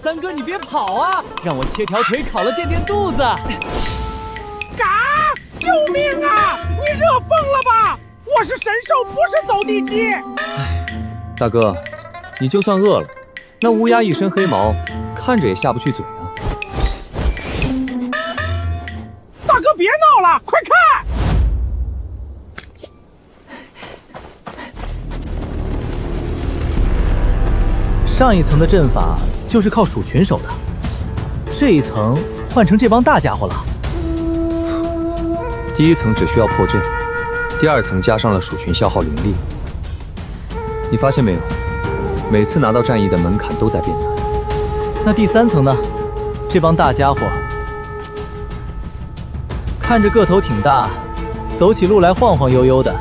三哥，你别跑啊！让我切条腿烤了垫垫肚子。嘎！救命啊！你热疯了吧？我是神兽，不是走地鸡。哎，大哥，你就算饿了，那乌鸦一身黑毛，看着也下不去嘴啊。大哥别闹了，快看！上一层的阵法就是靠鼠群守的，这一层换成这帮大家伙了。第一层只需要破阵，第二层加上了鼠群消耗灵力。你发现没有？每次拿到战役的门槛都在变难。那第三层呢？这帮大家伙看着个头挺大，走起路来晃晃悠悠的，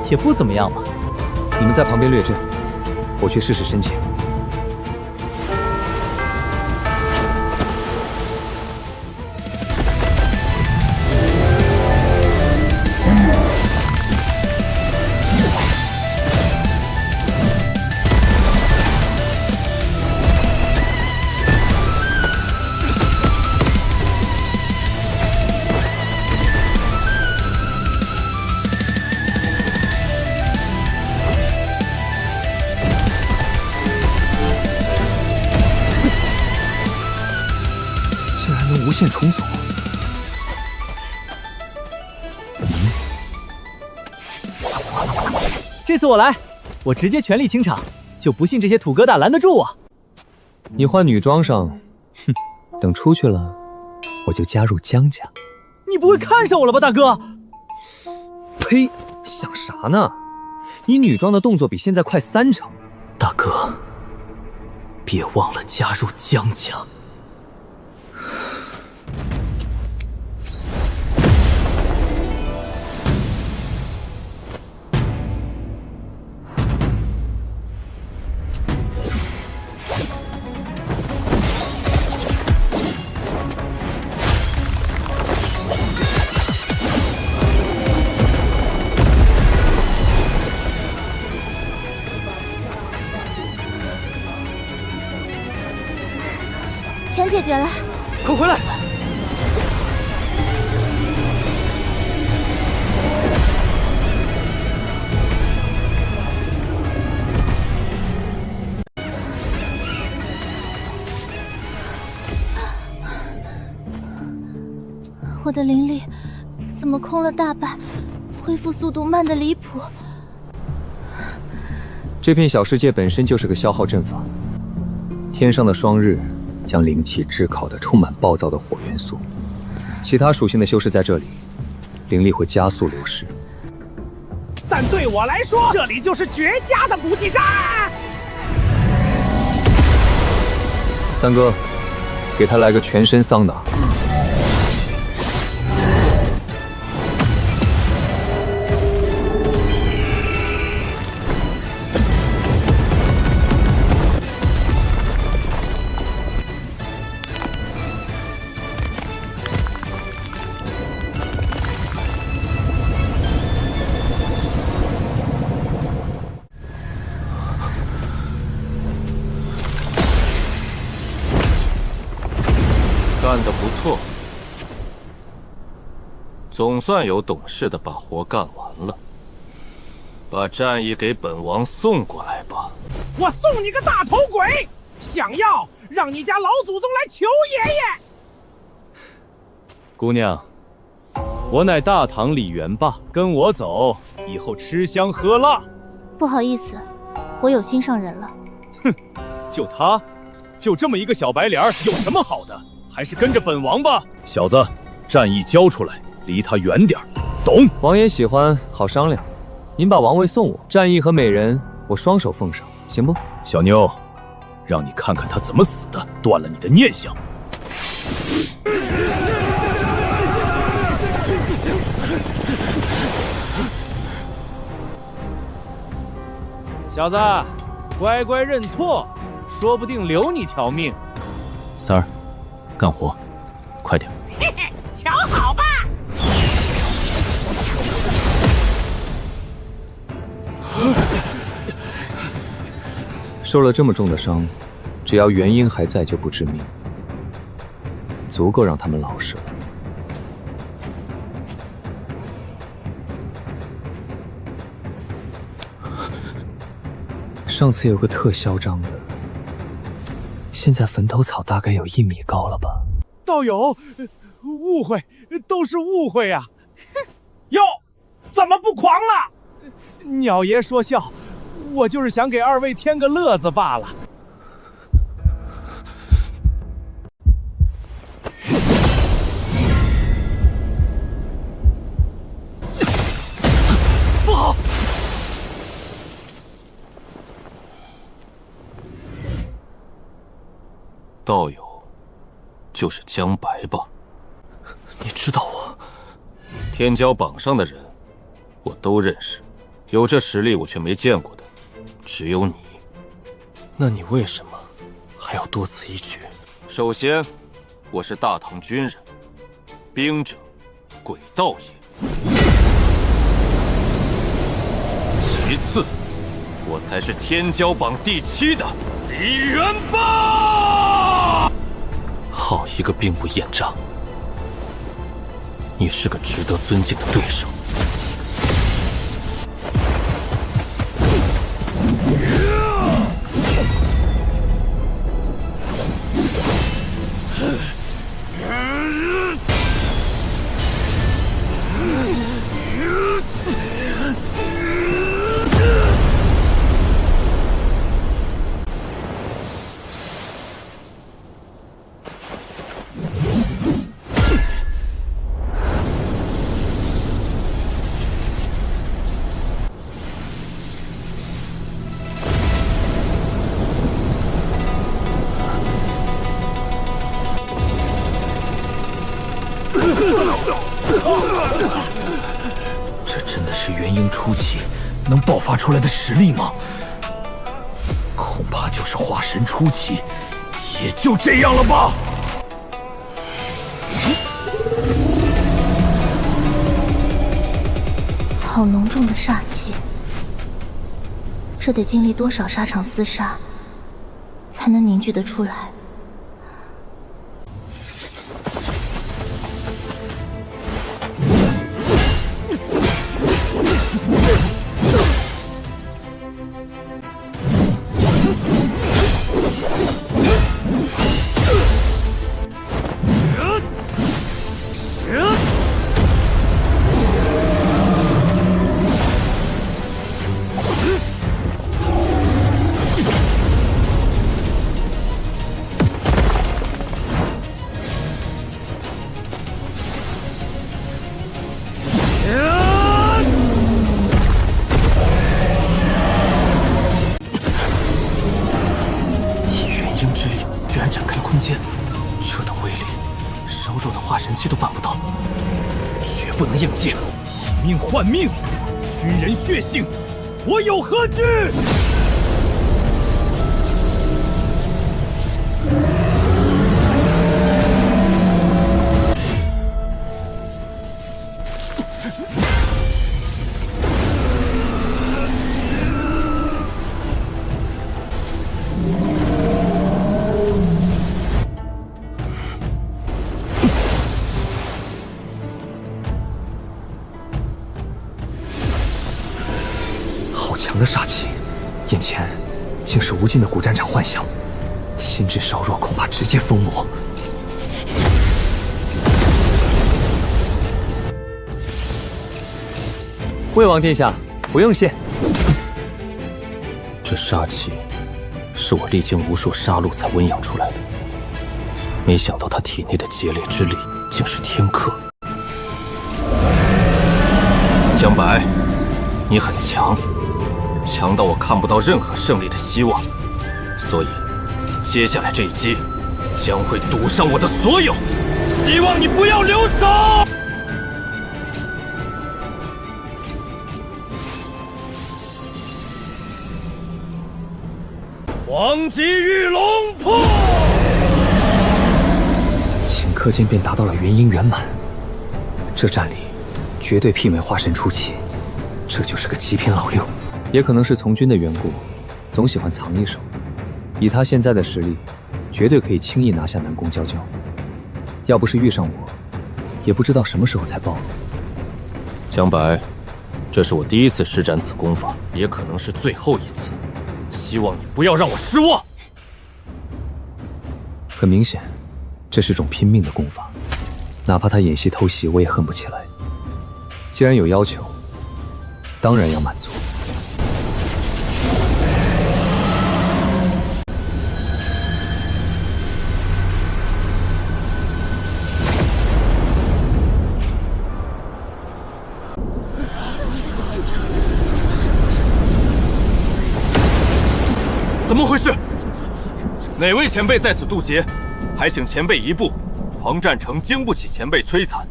也不怎么样嘛。你们在旁边略阵，我去试试深潜。无限重组。这次我来，我直接全力清场，就不信这些土疙瘩拦得住我。你换女装上，哼，等出去了，我就加入江家。你不会看上我了吧，大哥？呸！想啥呢？你女装的动作比现在快30%。大哥，别忘了加入江家。全解决了，快回来！我的灵力怎么空了大半，恢复速度慢得离谱。这片小世界本身就是个消耗阵法，天上的双日将灵气炙烤得充满暴躁的火元素，其他属性的修士在这里，灵力会加速流失。但对我来说，这里就是绝佳的补给站。三哥，给他来个全身桑拿。干得不错，总算有懂事的把活干完了。把战役给本王送过来吧。我送你个大头鬼！想要让你家老祖宗来求爷爷。姑娘，我乃大唐李元霸，跟我走，以后吃香喝辣。不好意思，我有心上人了。哼，就他，就这么一个小白脸，有什么好的？还是跟着本王吧。小子，战役交出来，离他远点，懂？王爷喜欢，好商量。您把王位送我，战役和美人我双手奉上，行不？小妞，让你看看他怎么死的，断了你的念想。小子，乖乖认错，说不定留你条命。三儿，干活，快点！嘿嘿，瞧好吧。受了这么重的伤，只要元婴还在，就不致命，足够让他们老实了。上次有个特嚣张的，现在坟头草大概有1米高了吧？道友，误会，都是误会呀！哟，怎么不狂了？鸟爷说笑，我就是想给二位添个乐子罢了。不好！道友，就是江白吧？你知道我？天骄榜上的人，我都认识，有这实力我却没见过的，只有你。那你为什么还要多此一举？首先，我是大唐军人，兵者，诡道也。其次，我才是天骄榜第7的李元霸。好一个兵不厌诈！你是个值得尊敬的对手。这真的是元婴初期能爆发出来的实力吗？恐怕就是化神初期，也就这样了吧。好浓重的煞气，这得经历多少沙场厮杀，才能凝聚得出来？以命换命，军人血性，我有何惧？强的煞气，眼前竟是无尽的古战场幻象，心智稍弱，恐怕直接疯魔。魏王殿下，不用谢。这煞气是我历经无数杀戮才温养出来的，没想到他体内的劫掠之力竟是天克。江白，你很强。强到我看不到任何胜利的希望，所以接下来这一击将会赌上我的所有，希望你不要留手。黄极玉龙破，顷刻间便达到了元婴圆满，这战力绝对媲美化神初期，这就是个极品老六。也可能是从军的缘故，总喜欢藏一手，以他现在的实力，绝对可以轻易拿下南宫娇娇。要不是遇上我，也不知道什么时候才暴露。江白，这是我第一次施展此功法，也可能是最后一次。希望你不要让我失望。很明显，这是种拼命的功法，哪怕他演戏偷袭，我也恨不起来。既然有要求，当然要满足。怎么回事？哪位前辈在此渡劫？还请前辈一步。狂战城经不起前辈摧残，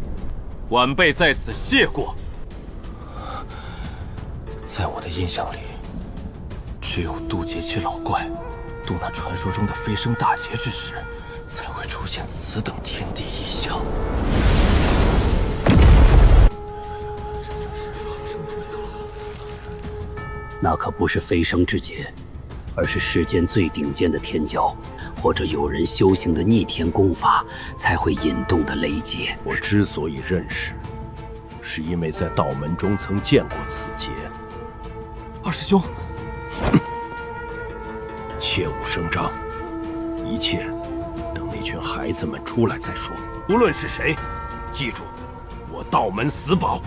晚辈在此谢过。在我的印象里，只有渡劫期老怪，渡那传说中的飞升大劫之时，才会出现此等天地异象。那可不是飞升之劫，而是世间最顶尖的天骄，或者有人修行的逆天功法才会引动的雷劫。我之所以认识，是因为在道门中曾见过此劫。二师兄，切勿声张，一切等那群孩子们出来再说。无论是谁，记住，我道门死保。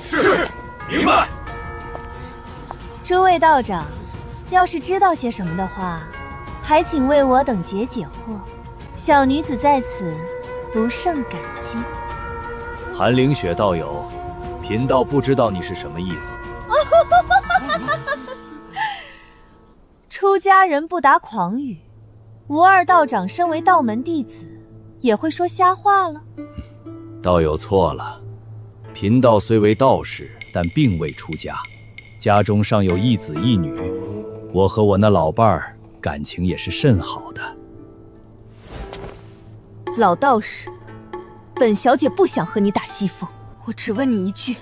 是，明白。诸位道长，要是知道些什么的话，还请为我等解解惑。小女子在此不胜感激。韩凌雪道友，贫道不知道你是什么意思。出家人不答诳语，吴二道长身为道门弟子，也会说瞎话了？道友错了，贫道虽为道士，但并未出家，家中尚有一子一女，我和我那老伴儿感情也是甚好的。老道士，本小姐不想和你打鸡锋，我只问你一句，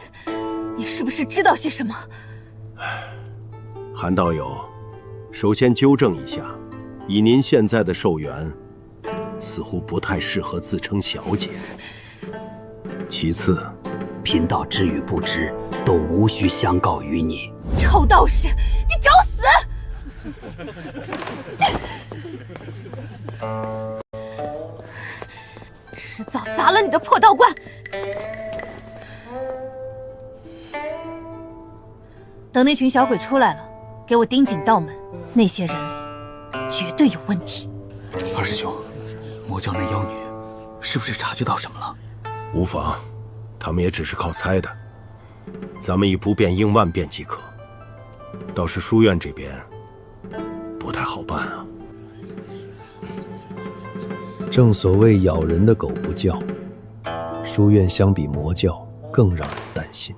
你是不是知道些什么？韩道友，首先纠正一下，以您现在的寿元，似乎不太适合自称小姐。其次，贫道知与不知，都无需相告于你。臭道士，你找死！迟早砸了你的破道观！等那群小鬼出来了，给我盯紧道门，那些人里绝对有问题。二师兄，魔教那妖女是不是察觉到什么了？无妨，他们也只是靠猜的，咱们以不变应万变即可。倒是书院这边不太好办啊。正所谓咬人的狗不叫，书院相比魔教更让人担心。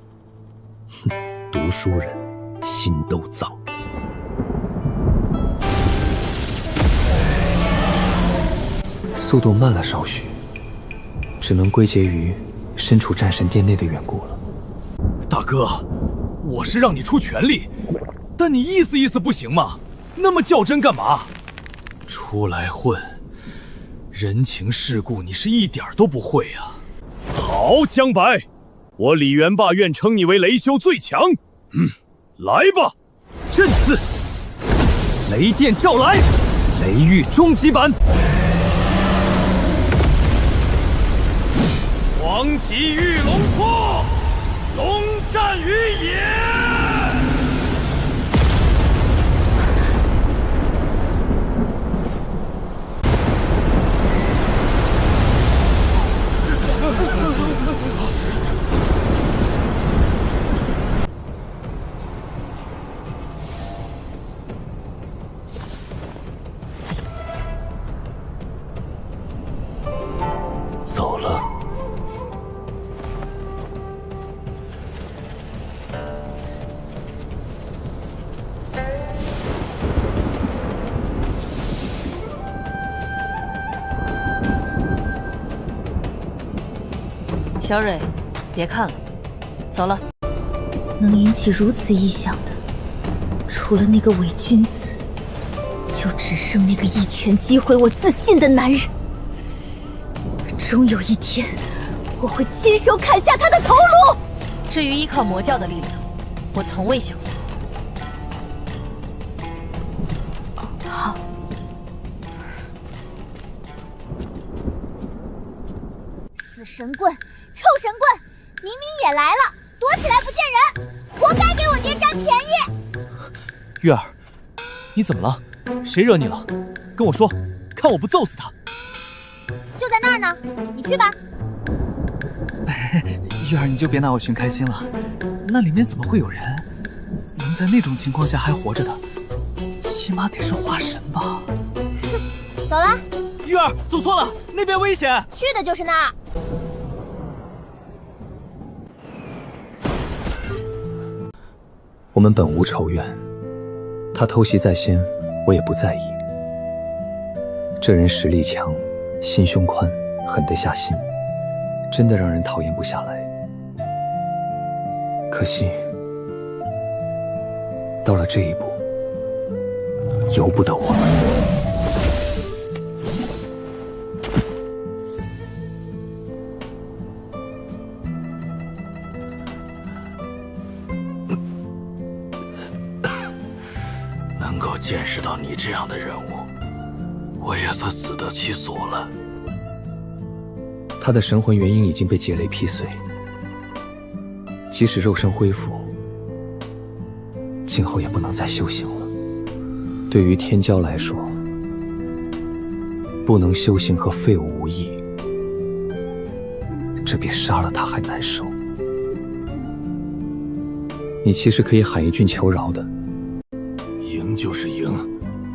哼，读书人心都脏。速度慢了少许，只能归结于身处战神殿内的缘故了。大哥，我是让你出全力，但你意思意思不行吗？那么较真干嘛？出来混，人情世故你是一点都不会啊！好，江白，我李元霸愿称你为雷修最强。来吧，阵字，雷电照来，雷域终极版，黄极玉龙破，龙战于野。走了。小蕊，别看了，走了。能引起如此异象的，除了那个伪君子，就只剩那个一拳击毁我自信的男人。终有一天，我会亲手砍下他的头颅。至于依靠魔教的力量，我从未想过。好。死神棍，臭神棍，明明也来了，躲起来不见人，活该给我爹占便宜。月儿，你怎么了？谁惹你了？跟我说，看我不揍死他。就在那儿呢，你去吧。月儿，你就别拿我寻开心了。那里面怎么会有人？能在那种情况下还活着的，起码得是化神吧？走了。月儿，走错了，那边危险。去的就是那儿。我们本无仇怨，他偷袭在先，我也不在意。这人实力强，心胸宽，狠得下心，真的让人讨厌不下来。可惜，到了这一步，由不得我们。能够见识到你这样的人物，我也算死得其所了。他的神魂元婴已经被劫雷劈碎，即使肉身恢复，今后也不能再修行了。对于天骄来说，不能修行和废物无异，这比杀了他还难受。你其实可以喊一句求饶的。赢就是赢，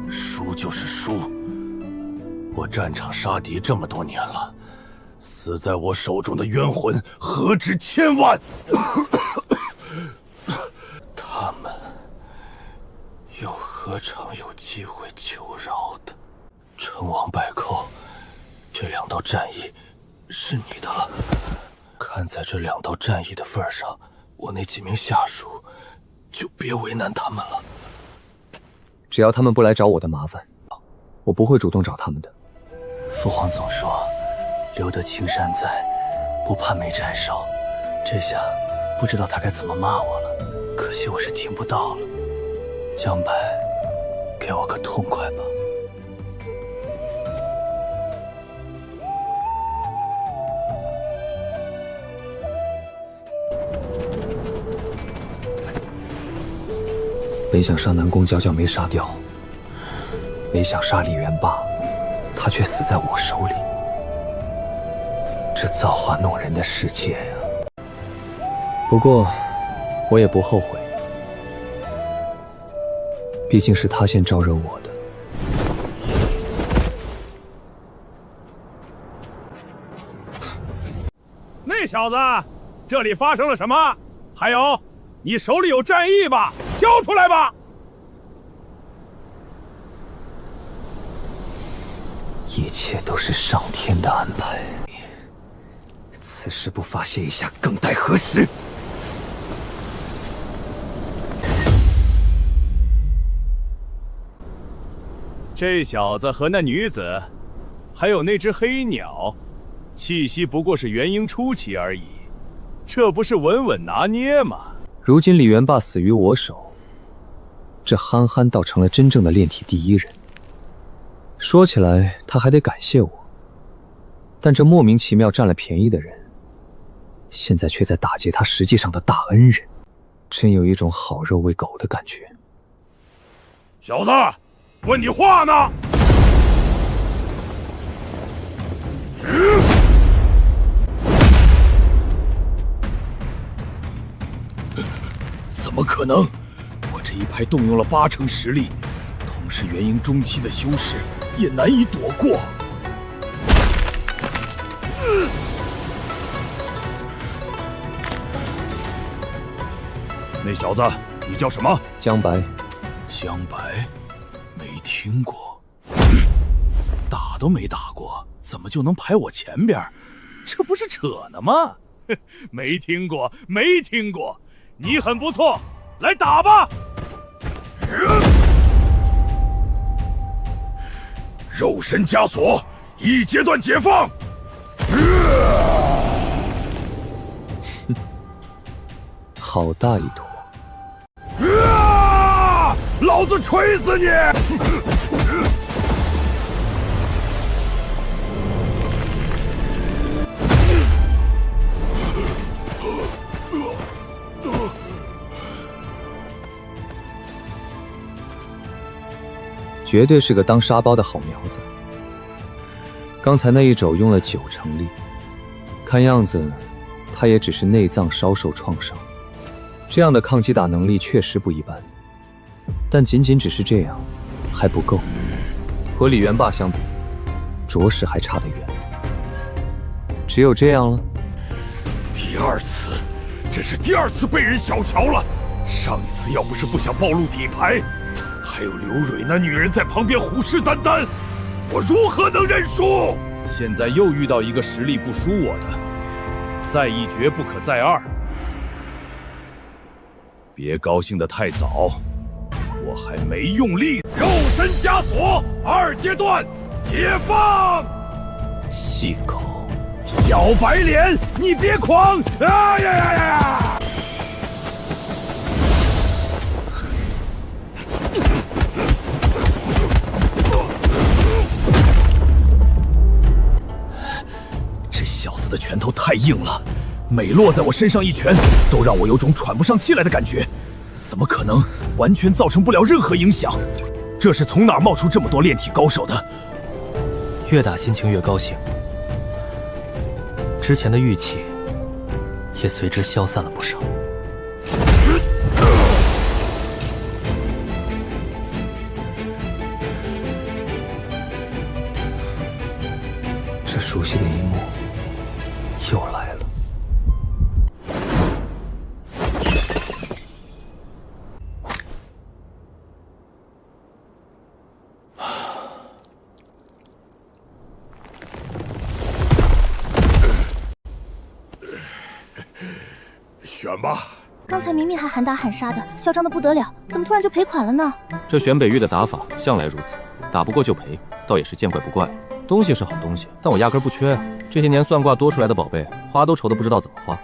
输就是输。我战场杀敌这么多年了，死在我手中的冤魂何止千万。他们又何尝有机会求饶的？成王败寇，这2道战役是你的了。看在这2道战役的份上，我那几名下属就别为难他们了。只要他们不来找我的麻烦，我不会主动找他们的。父皇总说，留得青山在，不怕没柴烧。这下不知道他该怎么骂我了，可惜我是听不到了。江白，给我个痛快吧。本想杀南宫娇娇没杀掉，没想杀李元霸，他却死在我手里。这造化弄人的世界呀！不过，我也不后悔，毕竟是他先招惹我的。那小子，这里发生了什么？还有，你手里有战役吧？交出来吧！一切都是上天的安排，此时不发泄一下，更待何时？这小子和那女子，还有那只黑鸟，气息不过是元婴初期而已，这不是稳稳拿捏吗？如今李元霸死于我手，这憨憨倒成了真正的炼体第一人。说起来，他还得感谢我，但这莫名其妙占了便宜的人，现在却在打劫他实际上的大恩人，真有一种好肉喂狗的感觉。小子，问你话呢？怎么可能？我这一派动用了80%实力，同是元婴中期的修士，也难以躲过。那小子，你叫什么？江白。江白，没听过。打都没打过，怎么就能排我前边？这不是扯呢吗？没听过，没听过。你很不错，来打吧！肉身枷锁，一阶段解放。好大一坨！老子锤死你！绝对是个当沙包的好苗子。刚才那一肘用了9成力，看样子他也只是内脏稍受创伤。这样的抗击打能力确实不一般，但仅仅只是这样还不够，和李元霸相比，着实还差得远。只有这样了。第二次，这是第2次被人小瞧了。上一次要不是不想暴露底牌，还有刘蕊那女人在旁边虎视眈眈，我如何能认输？现在又遇到一个实力不输我的，再一决不可再二。别高兴得太早，我还没用力。肉身枷锁2阶段解放。细狗，小白脸，你别狂！哎呀呀呀呀！这小子的拳头太硬了，每落在我身上一拳，都让我有种喘不上气来的感觉。怎么可能完全造成不了任何影响？这是从哪儿冒出这么多炼体高手的？越打心情越高兴，之前的郁气也随之消散了不少。这熟悉的一幕又来了。选吧。刚才明明还喊打喊杀的，嚣张的不得了，怎么突然就赔款了呢？这选北域的打法向来如此，打不过就赔，倒也是见怪不怪。东西是好东西，但我压根不缺啊。这些年算卦多出来的宝贝，花都愁得不知道怎么花。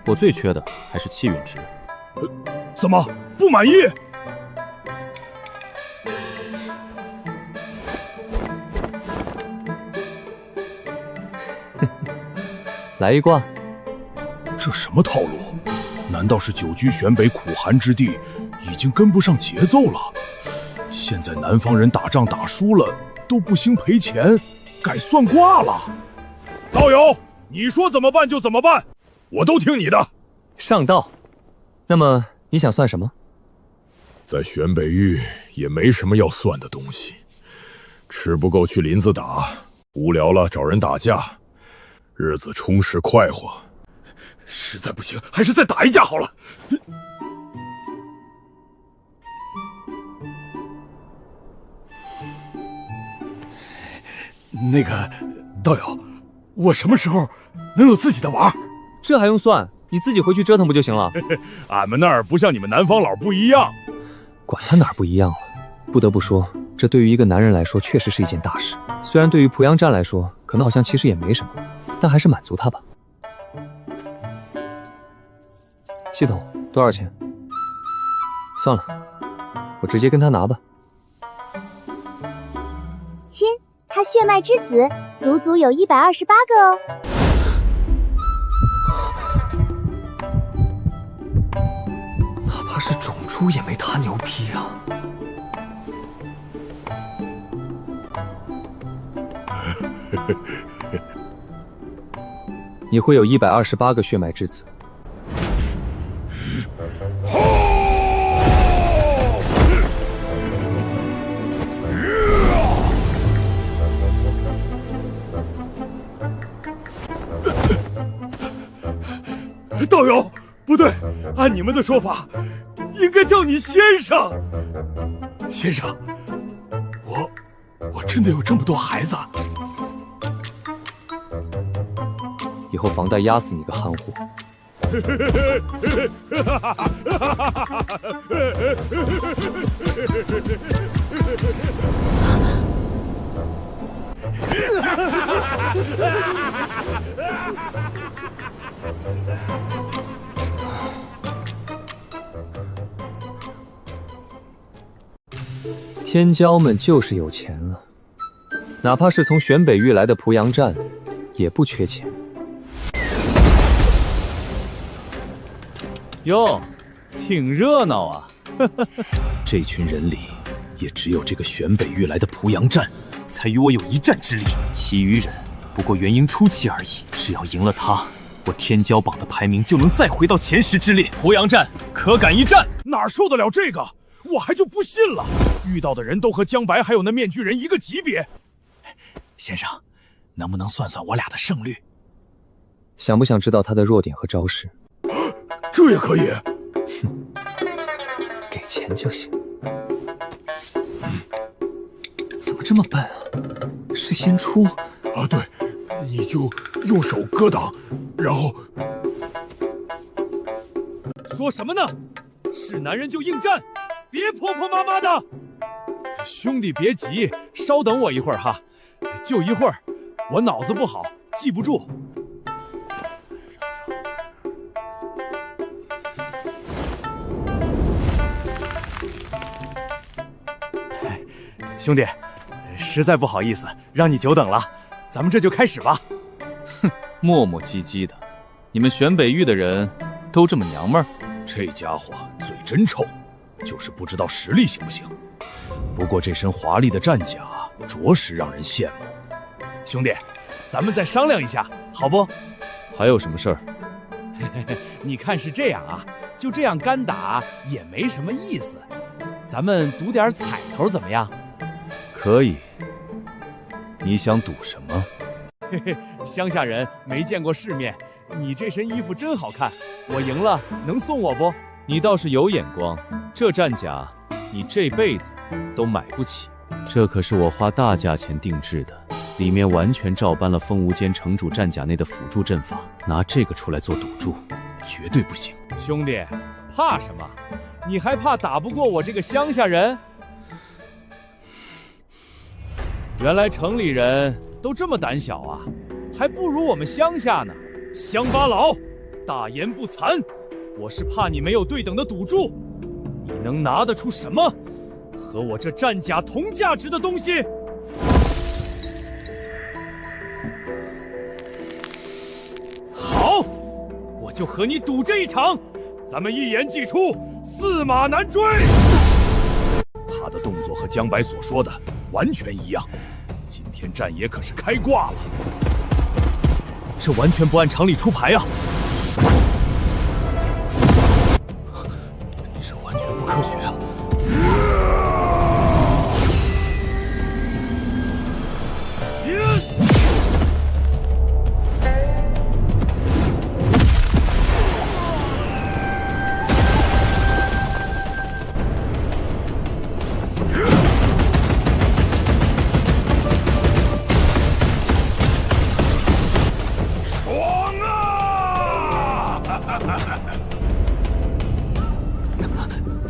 我最缺的还是气运值。怎么不满意？来一卦。这什么套路？难道是久居选北苦寒之地，已经跟不上节奏了？现在南方人打仗打输了，都不兴赔钱，改算卦了。道友，你说怎么办就怎么办，我都听你的。上道。那么你想算什么？在选北域也没什么要算的东西，吃不够去林子打，无聊了找人打架，日子充实快活。实在不行，还是再打一架好了。那个道友，我什么时候能有自己的玩？这还用算？你自己回去折腾不就行了？俺们那儿不像你们南方佬不一样。管他哪儿不一样了，不得不说，这对于一个男人来说确实是一件大事。虽然对于濮阳站来说，可能好像其实也没什么，但还是满足他吧。系统多少钱？算了，我直接跟他拿吧。亲，他血脉之子足足有128个哦。哪怕是种猪也没他牛逼啊！你会有128个血脉之子。道友，不对，按你们的说法，应该叫你先生。先生，我真的有这么多孩子？以后房贷压死你个憨货！天骄们就是有钱啊，哪怕是从玄北域来的濮阳战，也不缺钱。哟，挺热闹啊！这群人里，也只有这个玄北域来的濮阳战，才与我有一战之力。其余人不过元婴初期而已。只要赢了他，我天骄榜的排名就能再回到前10之列。濮阳战，可敢一战？哪受得了这个？我还就不信了。遇到的人都和江白还有那面具人一个级别。先生，能不能算算我俩的胜率？想不想知道他的弱点和招式？这也可以。给钱就行。怎么这么笨啊？是先出啊？对，你就用手格挡，然后……说什么呢？是男人就应战，别婆婆妈妈的。兄弟别急，稍等我一会儿哈，就一会儿，我脑子不好，记不住。兄弟，实在不好意思，让你久等了，咱们这就开始吧。哼，磨磨唧唧的，你们玄北域的人都这么娘们儿？这家伙嘴真臭，就是不知道实力行不行。不过这身华丽的战甲着实让人羡慕。兄弟，咱们再商量一下，好不？还有什么事儿？你看是这样啊，就这样干打也没什么意思，咱们赌点彩头怎么样？可以。你想赌什么？嘿嘿，乡下人没见过世面，你这身衣服真好看，我赢了能送我不？你倒是有眼光，这战甲你这辈子都买不起，这可是我花大价钱定制的，里面完全照搬了风无间城主战甲内的辅助阵法，拿这个出来做赌注，绝对不行。兄弟，怕什么？你还怕打不过我这个乡下人？原来城里人都这么胆小啊，还不如我们乡下呢。乡巴佬，大言不惭，我是怕你没有对等的赌注。你能拿得出什么和我这战甲同价值的东西？好，我就和你赌这一场，咱们一言既出，驷马难追。他的动作和江白所说的完全一样，今天战爷可是开挂了。这完全不按常理出牌啊！这完全不科学啊！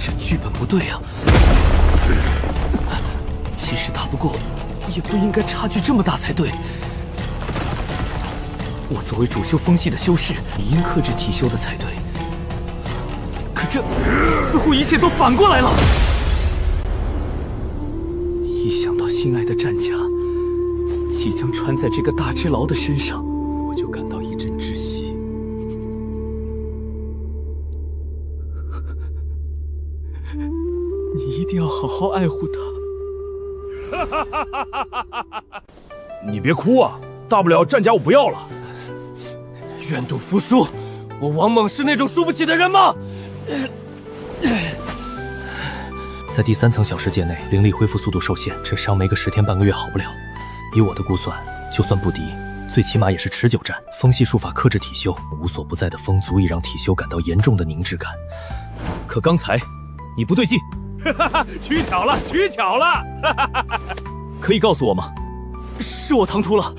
这剧本不对啊！即使打不过，也不应该差距这么大才对。我作为主修风系的修士，理应克制体修的才对。可这似乎一切都反过来了。一想到心爱的战甲即将穿在这个大只牢的身上，我就感到一阵窒息。你一定要好好爱护他。你别哭啊，大不了战甲我不要了。愿赌服输，我王猛是那种输不起的人吗？在第3层小世界内，灵力恢复速度受限，这伤没个10天半个月好不了。以我的估算，就算不敌，最起码也是持久战。风系术法克制体修，无所不在的风足以让体修感到严重的凝滞感。可刚才你不对劲。取巧了，取巧了！可以告诉我吗？是我唐突了。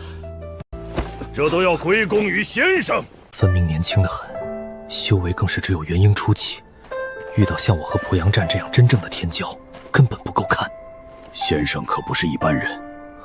这都要归功于先生。分明年轻的很，修为更是只有元婴初期。遇到像我和濮阳战这样真正的天骄，根本不够看。先生可不是一般人，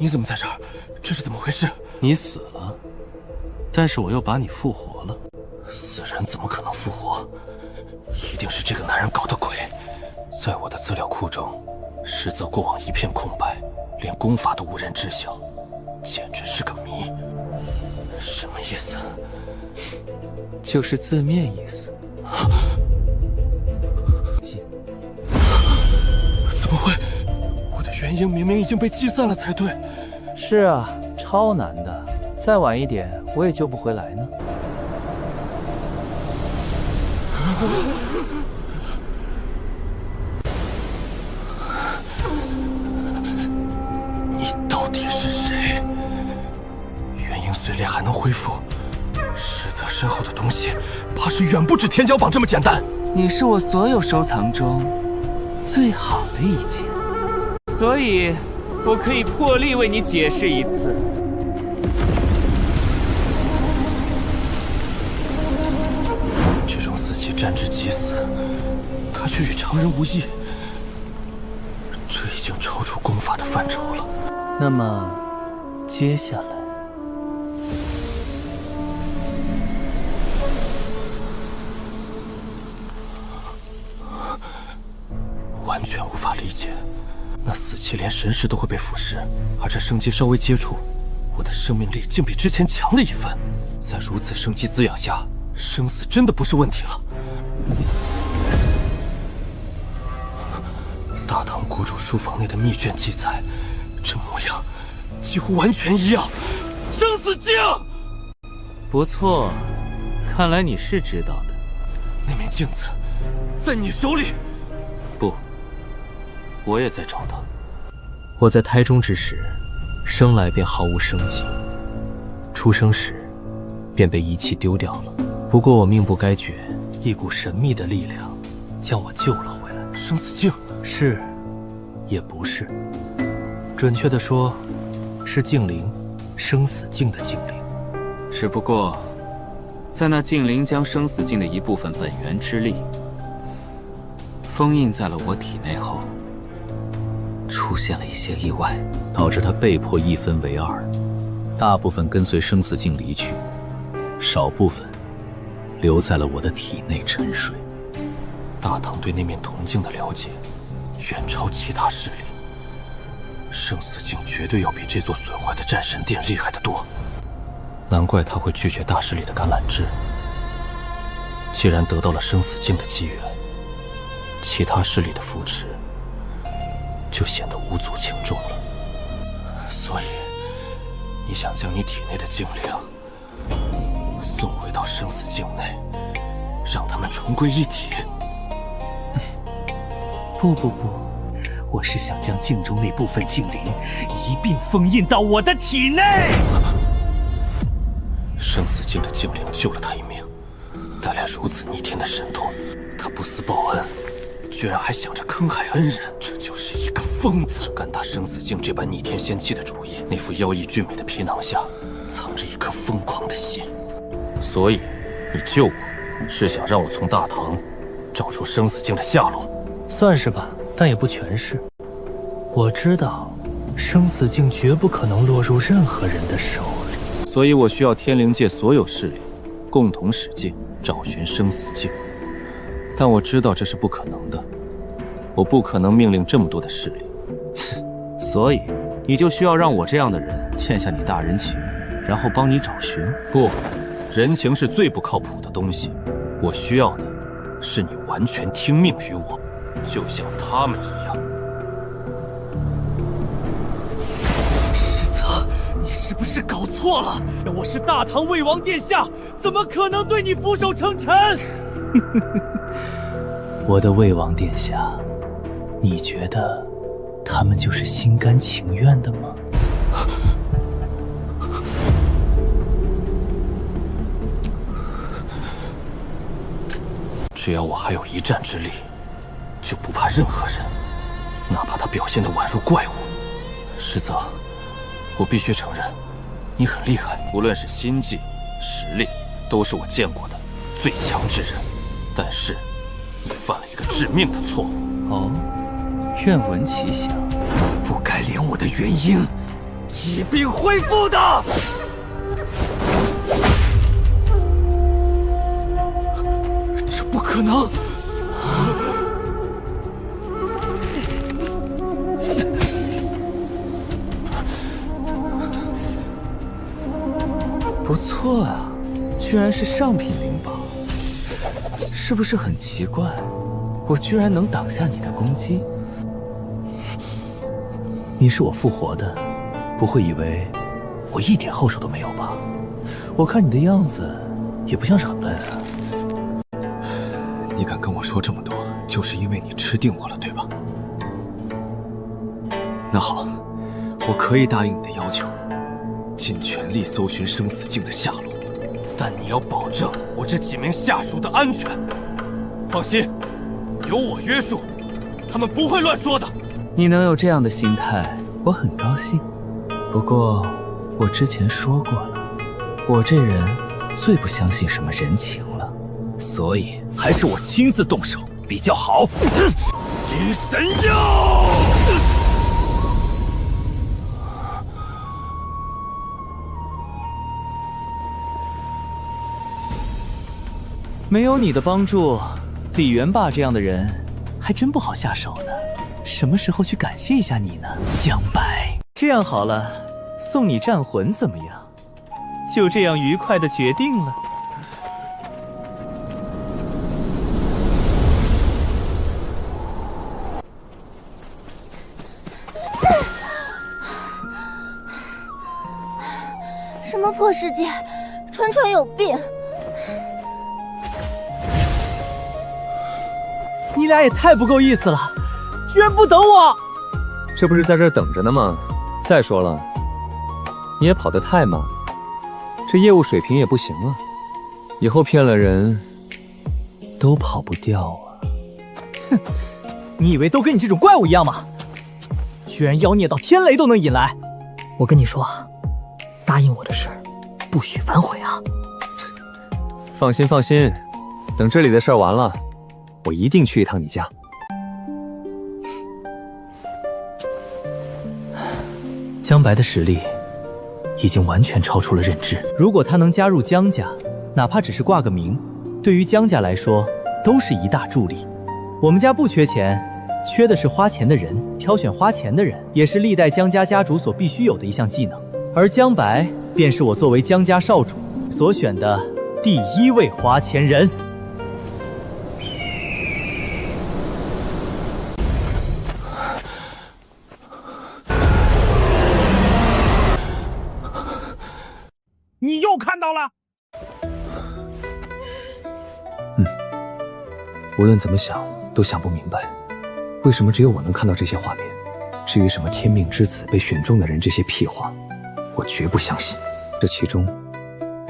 你怎么在这儿？这是怎么回事？你死了，但是我又把你复活了。死人怎么可能复活？一定是这个男人搞的鬼。在我的资料库中，实则过往一片空白，连功法都无人知晓，简直是个谜。什么意思？就是字面意思。怎么会？我的元婴明明已经被击散了才对。是啊，超难的，再晚一点我也救不回来呢。你到底是谁？元婴碎裂还能恢复，实则身后的东西，怕是远不止天骄榜这么简单。你是我所有收藏中最好的一件，所以我可以破例为你解释一次。这种死期战至极死，他却与常人无异，这已经超出功法的范畴了。那么，接下来，完全无法理解，那死期连神识都会被腐蚀，而这生机稍微接触，我的生命力竟比之前强了一分。在如此生机滋养下，生死真的不是问题了。大唐谷主书房内的密卷记载，这模样几乎完全一样。生死镜，不错，看来你是知道的。那面镜子在你手里？不，我也在找它。我在胎中之时，生来便毫无生机，出生时便被遗弃丢掉了。不过我命不该绝，一股神秘的力量将我救了回来。生死镜？是，也不是。准确的说，是镜灵，生死镜的镜灵。只不过，在那镜灵将生死镜的一部分本源之力封印在了我体内后，出现了一些意外，导致他被迫一分为二，大部分跟随生死镜离去，少部分留在了我的体内沉睡。大唐对那面铜镜的了解，远超其他势力。生死镜绝对要比这座损坏的战神殿厉害得多，难怪他会拒绝大势力的橄榄枝。既然得到了生死镜的机缘，其他势力的扶持就显得无足轻重了。所以，你想将你体内的精灵送回到生死镜内，让他们重归一体？不，我是想将镜中那部分镜灵一并封印到我的体内。生死镜的镜灵救了他一命，带来如此逆天的神通，他不思报恩，居然还想着坑害恩人，这就是一个疯子。敢打生死镜这般逆天仙气的主意，那副妖异俊美的皮囊下藏着一颗疯狂的心。所以，你救我，是想让我从大唐找出生死镜的下落？算是吧，但也不全是。我知道，生死镜绝不可能落入任何人的手里，所以我需要天灵界所有势力共同使劲找寻生死镜。但我知道这是不可能的，我不可能命令这么多的势力。所以，你就需要让我这样的人欠下你大人情，然后帮你找寻。不，人情是最不靠谱的东西。我需要的是你完全听命于我，就像他们一样。世泽，你是不是搞错了？我是大唐魏王殿下，怎么可能对你俯首称臣？我的魏王殿下，你觉得他们就是心甘情愿的吗？只要我还有一战之力，就不怕任何人，哪怕他表现得宛如怪物。实则，我必须承认，你很厉害，无论是心计、实力，都是我见过的最强之人。但是，你犯了一个致命的错误。哦，愿闻其详。不该连我的元婴一并恢复的。这不可能！不错啊，居然是上品灵宝，是不是很奇怪？我居然能挡下你的攻击。你是我复活的，不会以为我一点后手都没有吧？我看你的样子，也不像是很笨啊。你敢跟我说这么多，就是因为你吃定我了，对吧？那好，我可以答应你的要求，尽全力搜寻生死境的下落，但你要保证我这几名下属的安全。放心，有我约束，他们不会乱说的。你能有这样的心态，我很高兴。不过，我之前说过了，我这人最不相信什么人情了，所以还是我亲自动手比较好。心神药。没有你的帮助，李元霸这样的人还真不好下手呢。什么时候去感谢一下你呢，江白？这样好了，送你战魂怎么样？就这样愉快的决定了。什么破世界，纯纯有病！你俩也太不够意思了，居然不等我！这不是在这儿等着呢吗？再说了，你也跑得太慢了，这业务水平也不行啊，以后骗了人都跑不掉啊！哼，你以为都跟你这种怪物一样吗？居然妖孽到天雷都能引来！我跟你说啊，答应我的事儿不许反悔啊！放心放心，等这里的事儿完了，我一定去一趟你家。江白的实力已经完全超出了认知，如果他能加入江家，哪怕只是挂个名，对于江家来说都是一大助力。我们家不缺钱，缺的是花钱的人，挑选花钱的人也是历代江家家主所必须有的一项技能，而江白便是我作为江家少主所选的第一位花钱人。你又看到了？无论怎么想都想不明白，为什么只有我能看到这些画面？至于什么天命之子被选中的人这些屁话，我绝不相信。这其中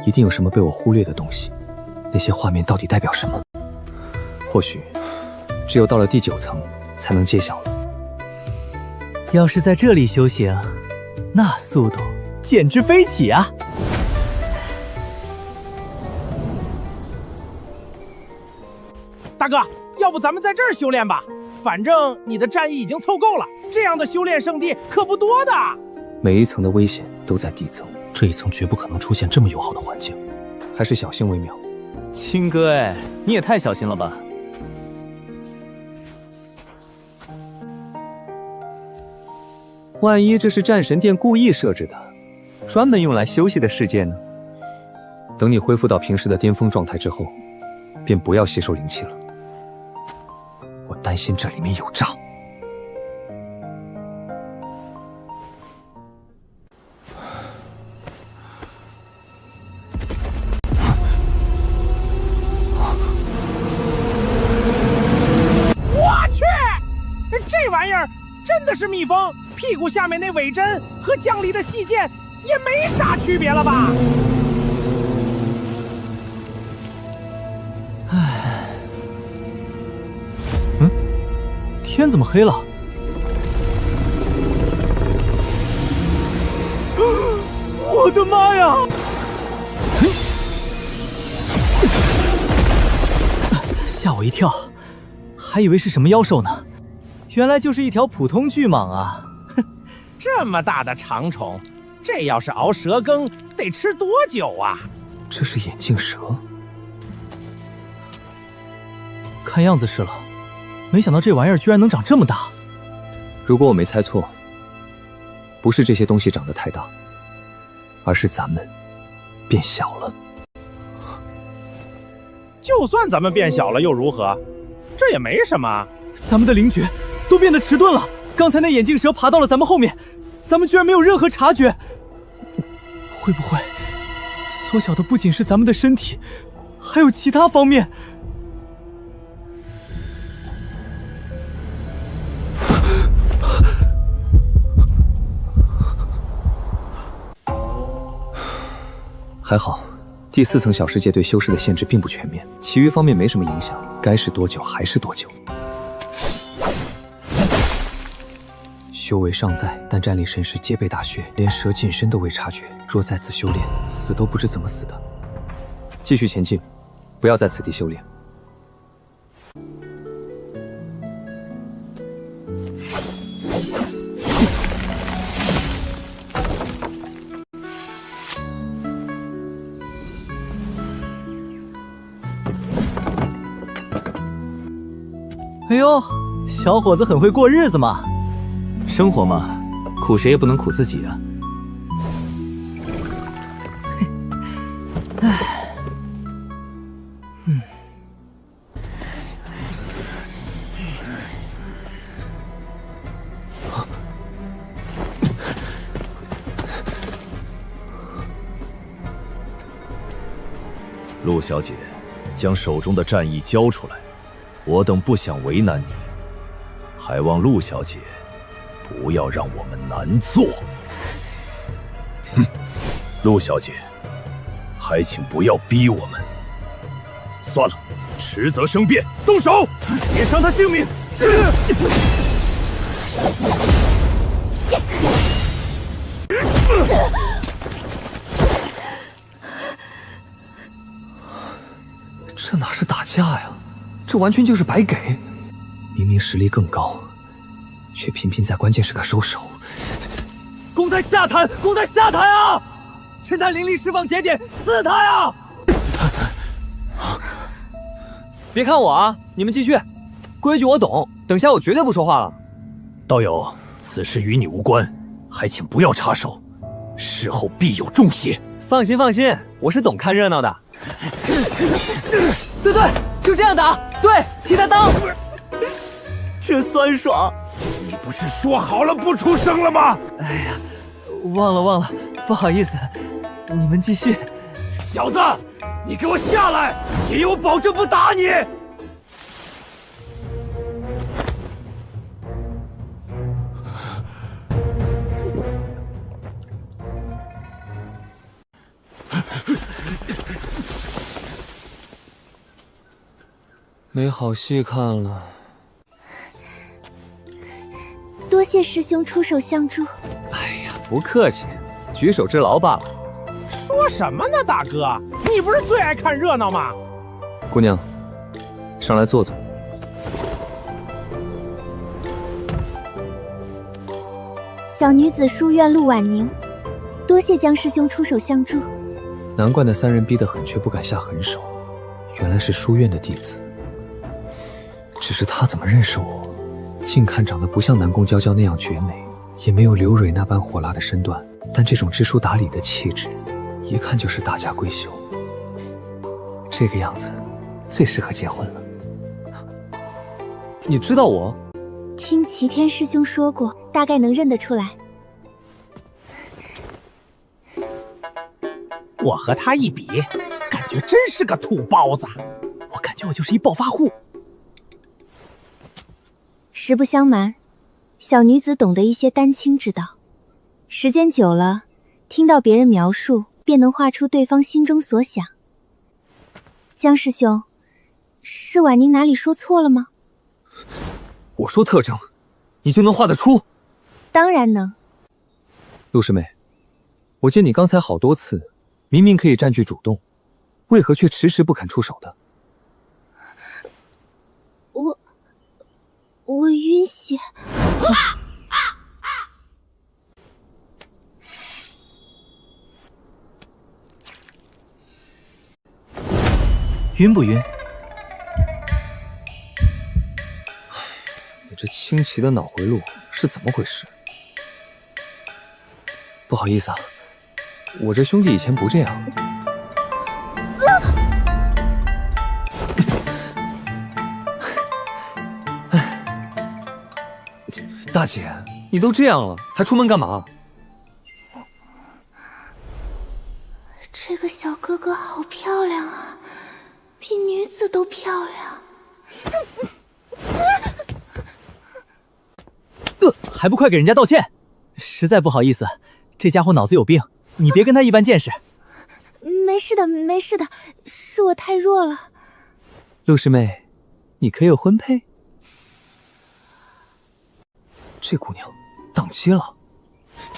一定有什么被我忽略的东西，那些画面到底代表什么？或许只有到了第9层才能揭晓了。要是在这里修行，那速度简直飞起啊！大哥，要不咱们在这儿修炼吧？反正你的战役已经凑够了，这样的修炼圣地可不多的。每一层的危险都在地层，这一层绝不可能出现这么友好的环境，还是小心为妙。青哥，哎，你也太小心了吧！万一这是战神殿故意设置的，专门用来休息的世界呢？等你恢复到平时的巅峰状态之后，便不要吸收灵气了。我担心这里面有诈。我去，这玩意儿真的是蜜蜂，屁股下面那尾针和江离的细剑也没啥区别了吧？唉，天怎么黑了？我的妈呀！吓我一跳，还以为是什么妖兽呢，原来就是一条普通巨蟒啊！这么大的长虫，这要是熬蛇羹，得吃多久啊？这是眼镜蛇，看样子是了。没想到这玩意儿居然能长这么大。如果我没猜错，不是这些东西长得太大，而是咱们变小了。就算咱们变小了又如何？这也没什么。咱们的灵觉都变得迟钝了。刚才那眼镜蛇爬到了咱们后面，咱们居然没有任何察觉。会不会缩小的不仅是咱们的身体，还有其他方面？还好，第4层小世界对修士的限制并不全面，其余方面没什么影响，该是多久还是多久。修为尚在，但战力神识皆被打削，连蛇近身都未察觉。若再次修炼，死都不知怎么死的。继续前进，不要在此地修炼。哎呦，小伙子很会过日子嘛。生活嘛，苦谁也不能苦自己啊。唉，陆小姐，将手中的战役交出来，我等不想为难你，还望陆小姐不要让我们难做。哼，陆小姐，还请不要逼我们。算了，迟则生变，动手，别伤他性命。这哪是打架呀？这完全就是白给！明明实力更高，却偏偏在关键时刻收手。攻他下坛，攻他下坛啊！趁他灵力释放节点，刺他呀！别看我啊，你们继续，规矩我懂，等下我绝对不说话了。道友，此事与你无关，还请不要插手，事后必有重谢。放心放心，我是懂看热闹的。对对，就这样打，对，替他当。这酸爽！你不是说好了不出声了吗？哎呀，忘了，不好意思，你们继续。小子，你给我下来，爷爷我保证不打你。没好戏看了。多谢师兄出手相助。哎呀，不客气，举手之劳罢了。说什么呢，大哥？你不是最爱看热闹吗？姑娘，上来坐坐。小女子书院陆婉宁，多谢江师兄出手相助。难怪那3人逼得很，却不敢下狠手，原来是书院的弟子。只是他怎么认识我？近看长得不像南宫娇娇那样绝美，也没有刘蕊那般火辣的身段，但这种知书达理的气质，一看就是大家闺秀。这个样子，最适合结婚了。你知道我？听齐天师兄说过，大概能认得出来。我和他一比，感觉真是个土包子。我感觉我就是一暴发户。实不相瞒，小女子懂得一些丹青之道，时间久了，听到别人描述，便能画出对方心中所想。江师兄，是婉宁哪里说错了吗？我说特征，你就能画得出？当然能。陆师妹，我见你刚才好多次，明明可以占据主动，为何却迟迟不肯出手的？我晕血。晕不晕？你这清奇的脑回路是怎么回事？不好意思啊，我这兄弟以前不这样。大姐，你都这样了，还出门干嘛？这个小哥哥好漂亮啊，比女子都漂亮。还不快给人家道歉！实在不好意思，这家伙脑子有病，你别跟他一般见识。没事的，没事的，是我太弱了。陆师妹，你可有婚配？这姑娘当机了，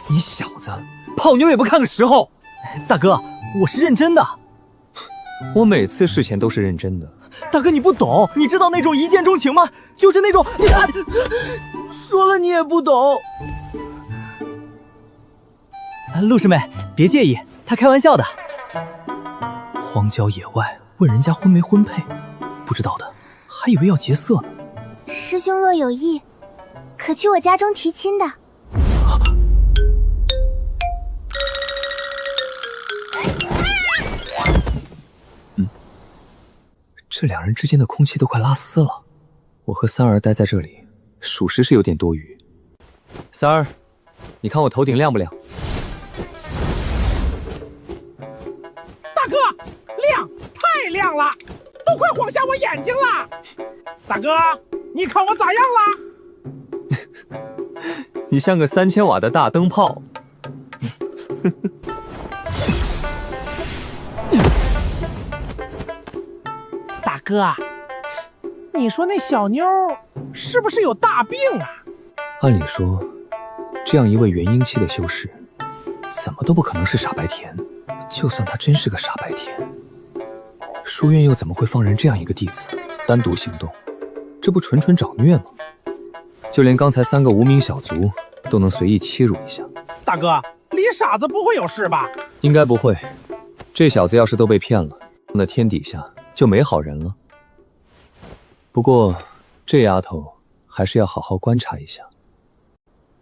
你小子泡妞也不看个时候。大哥，我是认真的。我每次事前都是认真的。大哥，你不懂，你知道那种一见钟情吗？就是那种……说了你也不懂。陆师妹，别介意，他开玩笑的。荒郊野外问人家婚没婚配，不知道的还以为要劫色呢。师兄若有意，可去我家中提亲的。这两人之间的空气都快拉丝了。我和三儿待在这里，属实是有点多余。三儿，你看我头顶亮不亮？大哥，亮，太亮了，都快晃瞎我眼睛了。大哥，你看我咋样了？你像个3000瓦的大灯泡。大哥，你说那小妞是不是有大病啊？按理说，这样一位元婴期的修士，怎么都不可能是傻白甜。就算他真是个傻白甜，书院又怎么会放任这样一个弟子单独行动？这不纯纯找虐吗？就连刚才3个无名小卒都能随意欺辱一下。大哥，李傻子不会有事吧？应该不会。这小子要是都被骗了，那天底下就没好人了。不过这丫头还是要好好观察一下。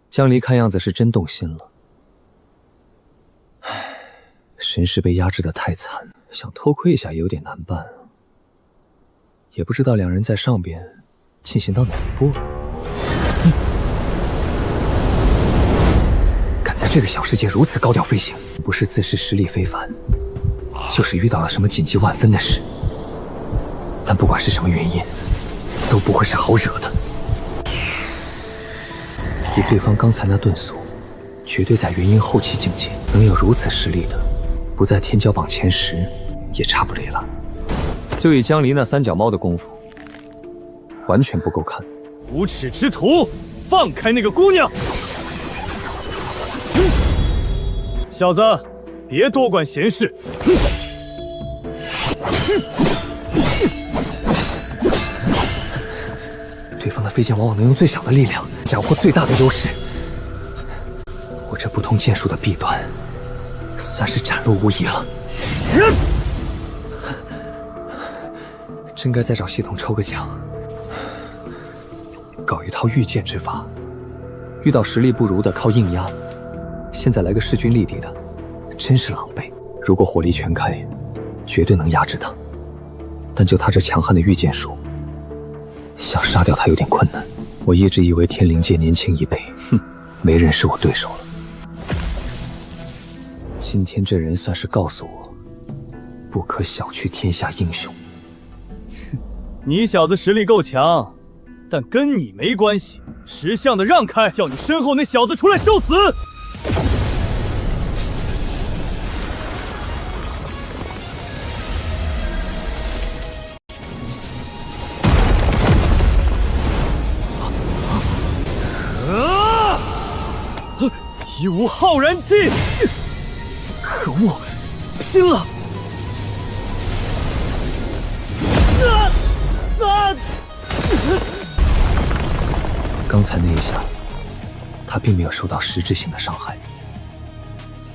江离看样子是真动心了。唉，神识被压制得太惨，想偷窥一下也有点难办。也不知道两人在上边进行到哪一步了。敢在这个小世界如此高调飞行，不是自恃实力非凡，就是遇到了什么紧急万分的事。但不管是什么原因，都不会是好惹的。以对方刚才那遁速，绝对在元婴后期境界，能有如此实力的，不在天骄榜前10也差不离了。就以江离那3脚猫的功夫，完全不够看。无耻之徒，放开那个姑娘！小子，别多管闲事。对方的飞剑往往能用最小的力量斩获最大的优势，我这不通剑术的弊端，算是展露无遗了。真该再找系统抽个奖，搞一套御剑之法，遇到实力不如的靠硬压，现在来个势均力敌的，真是狼狈。如果火力全开，绝对能压制他，但就他这强悍的御剑术，想杀掉他有点困难。我一直以为天灵界年轻一辈，没人是我对手了。今天这人算是告诉我，不可小觑天下英雄。你小子实力够强，但跟你没关系。识相的让开，叫你身后那小子出来受死！一无浩然气！可恶，拼了！刚才那一下，他并没有受到实质性的伤害，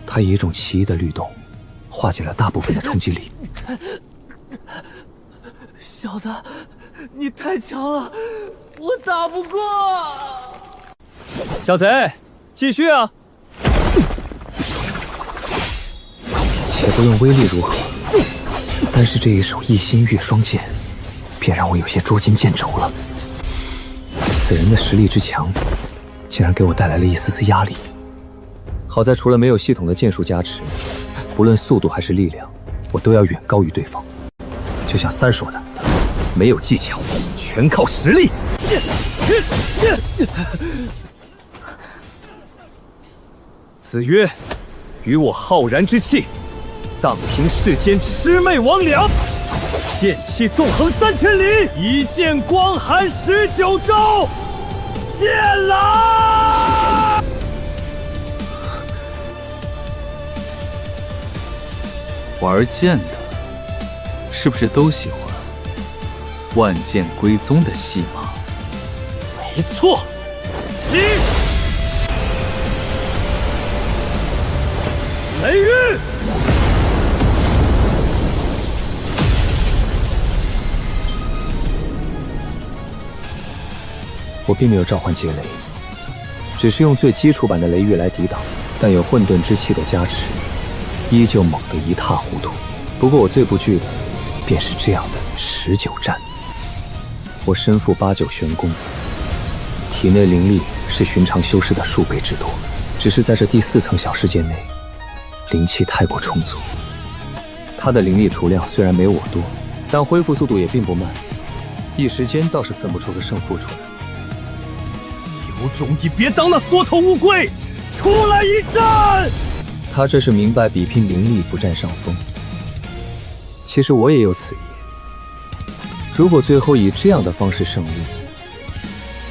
他以一种奇异的律动，化解了大部分的冲击力。小子，你太强了，我打不过。小贼，继续啊！且不论威力如何，但是这一手一心玉双剑，便让我有些捉襟见肘了。此人的实力之强，竟然给我带来了一丝丝压力。好在除了没有系统的剑术加持，不论速度还是力量，我都要远高于对方。就像三儿说的，没有技巧，全靠实力。子曰：“与我浩然之气，荡平世间魑魅魍魉。剑气纵横3000里，一剑光寒19州。剑来！”玩剑的，是不是都喜欢万剑归宗的戏码？没错，起！雷狱！我并没有召唤劫雷，只是用最基础版的雷域来抵挡，但有混沌之气的加持，依旧猛得一塌糊涂。不过我最不惧的，便是这样的持久战。我身负8九玄功，体内灵力是寻常修士的数倍之多，只是在这第4层小世界内，灵气太过充足。他的灵力储量虽然没有我多，但恢复速度也并不慢，一时间倒是分不出个胜负出来。有种你别当那缩头乌龟，出来一战！他这是明白比拼灵力不占上风。其实我也有此意，如果最后以这样的方式胜利，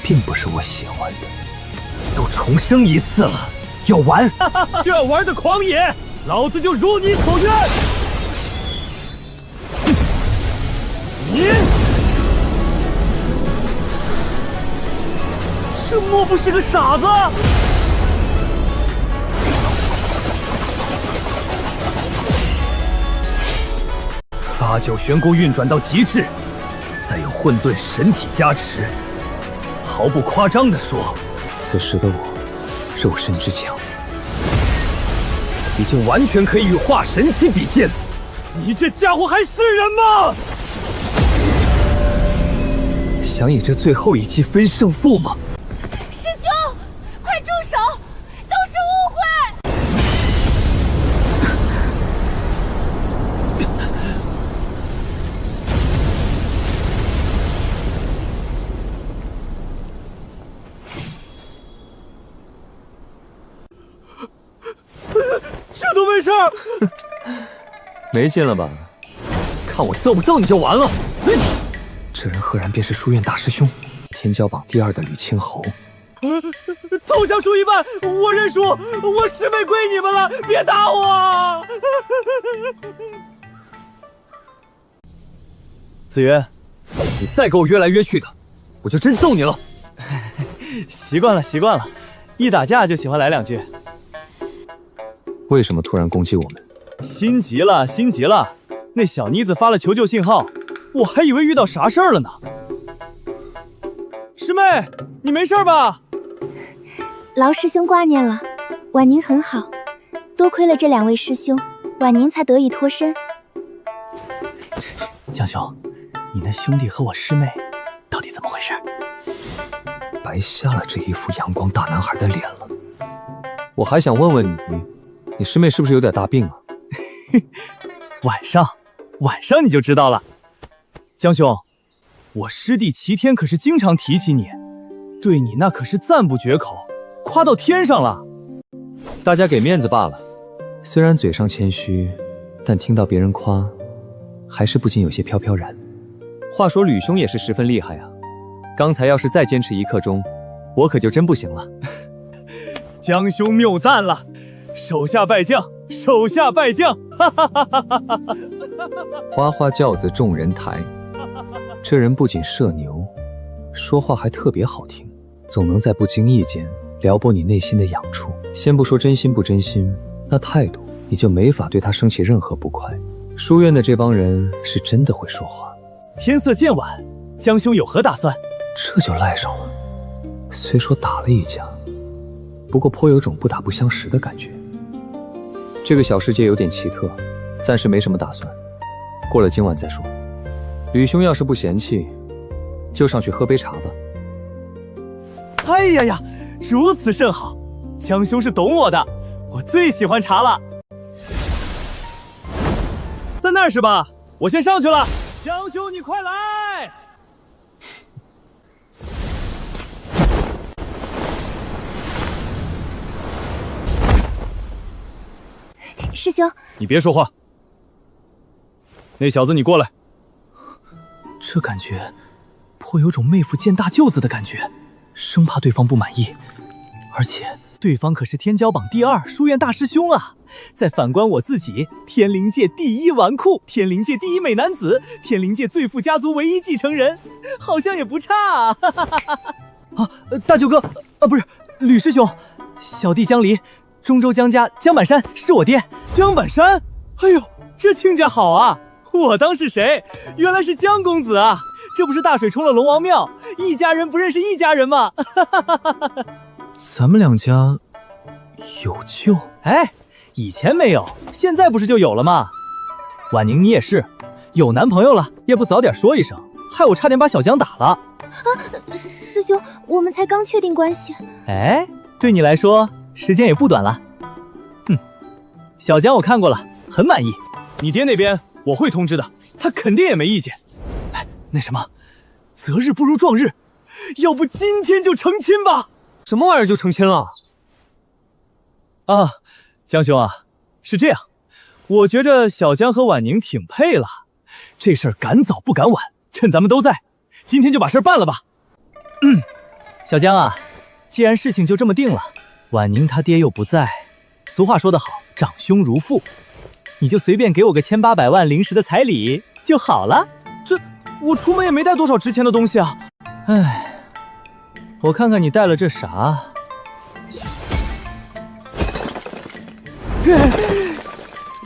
并不是我喜欢的。都重生一次了，要玩？这玩的狂野，老子就如你所愿。你这莫不是个傻子？8九玄功运转到极致，再有混沌神体加持，毫不夸张地说，此时的我肉身之强，已经完全可以与化神期比肩。你这家伙还是人吗？想以这最后一击分胜负吗？师兄，快住手！都是误会。这都没事儿？没劲了吧？看我揍不揍你就完了。这人赫然便是书院大师兄，天骄榜第2的吕青侯。投降输一半，我认输，我师妹归你们了，别打我！子曰，你再给我约来约去的，我就真揍你了。习惯了，习惯了，一打架就喜欢来2句。为什么突然攻击我们？心急了，心急了。那小妮子发了求救信号，我还以为遇到啥事儿了呢。师妹，你没事吧？劳师兄挂念了，婉宁很好，多亏了这2位师兄，婉宁才得以脱身。江兄，你那兄弟和我师妹到底怎么回事？白瞎了这一副阳光大男孩的脸了。我还想问问你，你师妹是不是有点大病啊？晚上你就知道了。江兄，我师弟齐天可是经常提起你，对你那可是赞不绝口，夸到天上了。大家给面子罢了，虽然嘴上谦虚，但听到别人夸，还是不禁有些飘飘然。话说吕兄也是十分厉害啊，刚才要是再坚持1刻钟，我可就真不行了。江兄谬赞了，手下败将，手下败将！花花轿子众人抬，这人不仅社牛，说话还特别好听，总能在不经意间撩拨你内心的痒处。先不说真心不真心，那态度你就没法对他生起任何不快。书院的这帮人是真的会说话，天色渐晚，江兄有何打算？这就赖上了。虽说打了一架，不过颇有种不打不相识的感觉。这个小世界有点奇特，暂时没什么打算，过了今晚再说。吕兄要是不嫌弃，就上去喝杯茶吧。哎呀呀，如此甚好，江兄是懂我的，我最喜欢茶了。在那儿是吧？我先上去了。江兄，你快来！师兄，你别说话。那小子，你过来。这感觉颇有种妹夫见大舅子的感觉，生怕对方不满意。而且对方可是天骄榜第2书院大师兄啊！再反观我自己，天灵界第1纨绔，天灵界第1美男子，天灵界最富家族唯一继承人，好像也不差啊！啊，大舅哥，不是吕师兄，小弟江离，中州江家江板山是我爹。江板山，哎呦，这亲家好啊！我当是谁？原来是江公子啊！这不是大水冲了龙王庙，一家人不认识一家人吗？咱们两家有救？哎，以前没有，现在不是就有了吗？婉宁，你也是，有男朋友了，也不早点说一声，害我差点把小江打了。啊，师兄，我们才刚确定关系。哎，对你来说，时间也不短了。小江我看过了，很满意。你爹那边我会通知的，他肯定也没意见。哎，那什么，择日不如撞日，要不今天就成亲吧？什么玩意儿就成亲了？啊，江兄啊，是这样，我觉着小江和婉宁挺配了，这事儿赶早不赶晚，趁咱们都在，今天就把事儿办了吧。小江啊，既然事情就这么定了，婉宁他爹又不在，俗话说得好，长兄如父，你就随便给我个1800万临时的彩礼就好了。这我出门也没带多少值钱的东西啊。哎，我看看你带了这啥？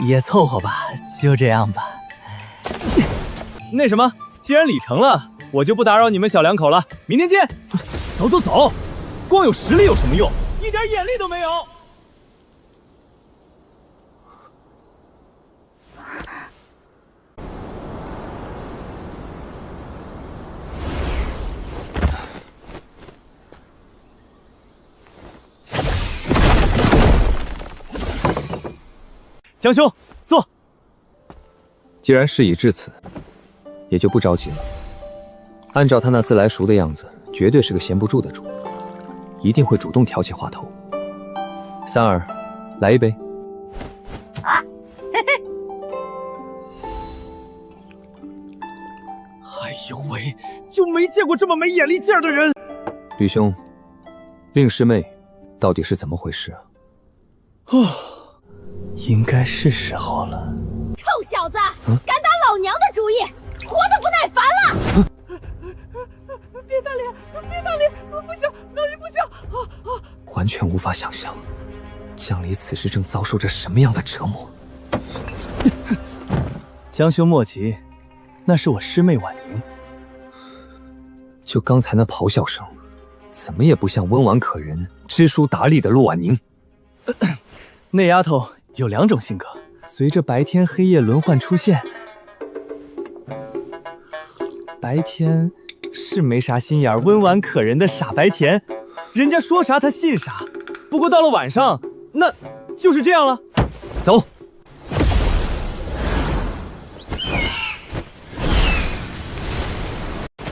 也凑合吧，就这样吧。那什么，既然礼成了，我就不打扰你们小两口了，明天见。走走走，光有实力有什么用？一点眼力都没有。江兄，坐。既然事已至此，也就不着急了。按照他那自来熟的样子，绝对是个闲不住的主，一定会主动挑起话头。三儿，来一杯。哎呦喂，就没见过这么没眼力劲儿的人。吕兄，令师妹到底是怎么回事啊？应该是时候了。臭小子，敢打老娘的主意，活得不耐烦了！别打脸，别打脸，不行，老爷不行！完全无法想象，江离此时正遭受着什么样的折磨。江兄莫急，那是我师妹婉宁。就刚才那咆哮声，怎么也不像温婉可人、知书达理的陆婉宁。那丫头有2种性格，随着白天黑夜轮换出现。白天是没啥心眼，温婉可人的傻白甜，人家说啥他信啥。不过到了晚上，那就是这样了。走。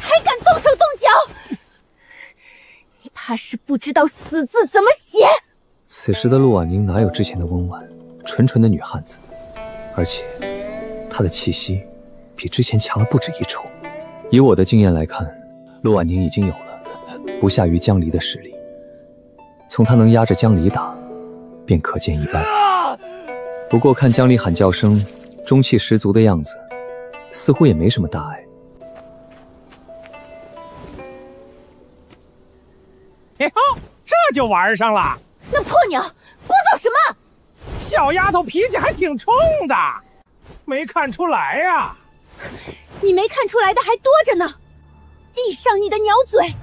还敢动手动脚？你怕是不知道死字怎么写。此时的陆婉宁哪有之前的温婉纯纯的女汉子，而且她的气息比之前强了不止1筹。以我的经验来看，陆婉宁已经有了不下于江离的实力，从她能压着江离打，便可见一斑。不过看江离喊叫声，中气十足的样子，似乎也没什么大碍。嘿吼，这就玩上了。那破鸟聒噪什么？小丫头脾气还挺冲的，没看出来呀。你没看出来的还多着呢！闭上你的鸟嘴，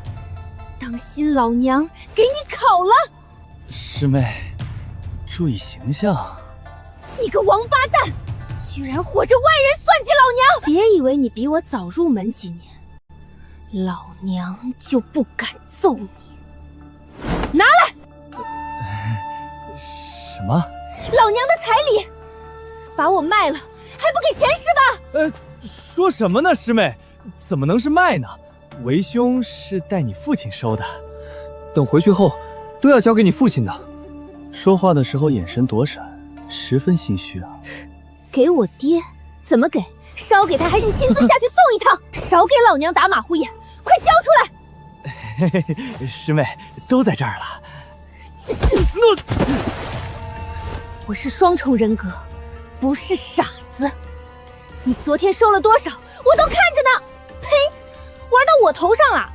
当心老娘给你烤了！师妹，注意形象。你个王八蛋，居然活着外人算计老娘！别以为你比我早入门几年，老娘就不敢揍你。拿来！什么？老娘的彩礼，把我卖了还不给钱是吧？说什么呢，师妹？怎么能是卖呢？为兄是带你父亲收的，等回去后都要交给你父亲的。说话的时候眼神躲闪，十分心虚啊。给我爹？怎么给？烧给他还是亲自下去送一趟？少给老娘打马虎眼，快交出来！师妹，都在这儿了。我是双重人格，不是傻子。你昨天收了多少，我都看着呢。呸！玩到我头上了。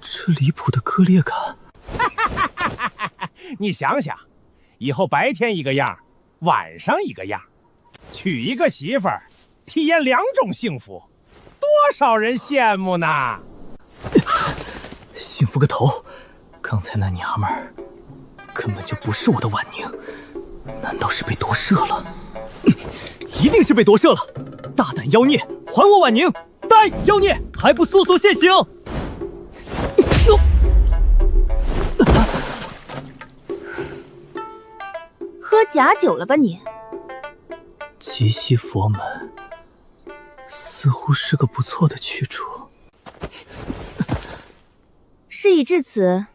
这离谱的割裂感。你想想，以后白天一个样，晚上一个样，娶一个媳妇儿，体验2种幸福，多少人羡慕呢？幸福个头！刚才那娘们儿根本就不是我的婉宁，难道是被夺舍了？一定是被夺舍了！大胆妖孽，还我婉宁！呆妖孽，还不速速现形！喝假酒了吧你？极西佛门似乎是个不错的去处。事已至此，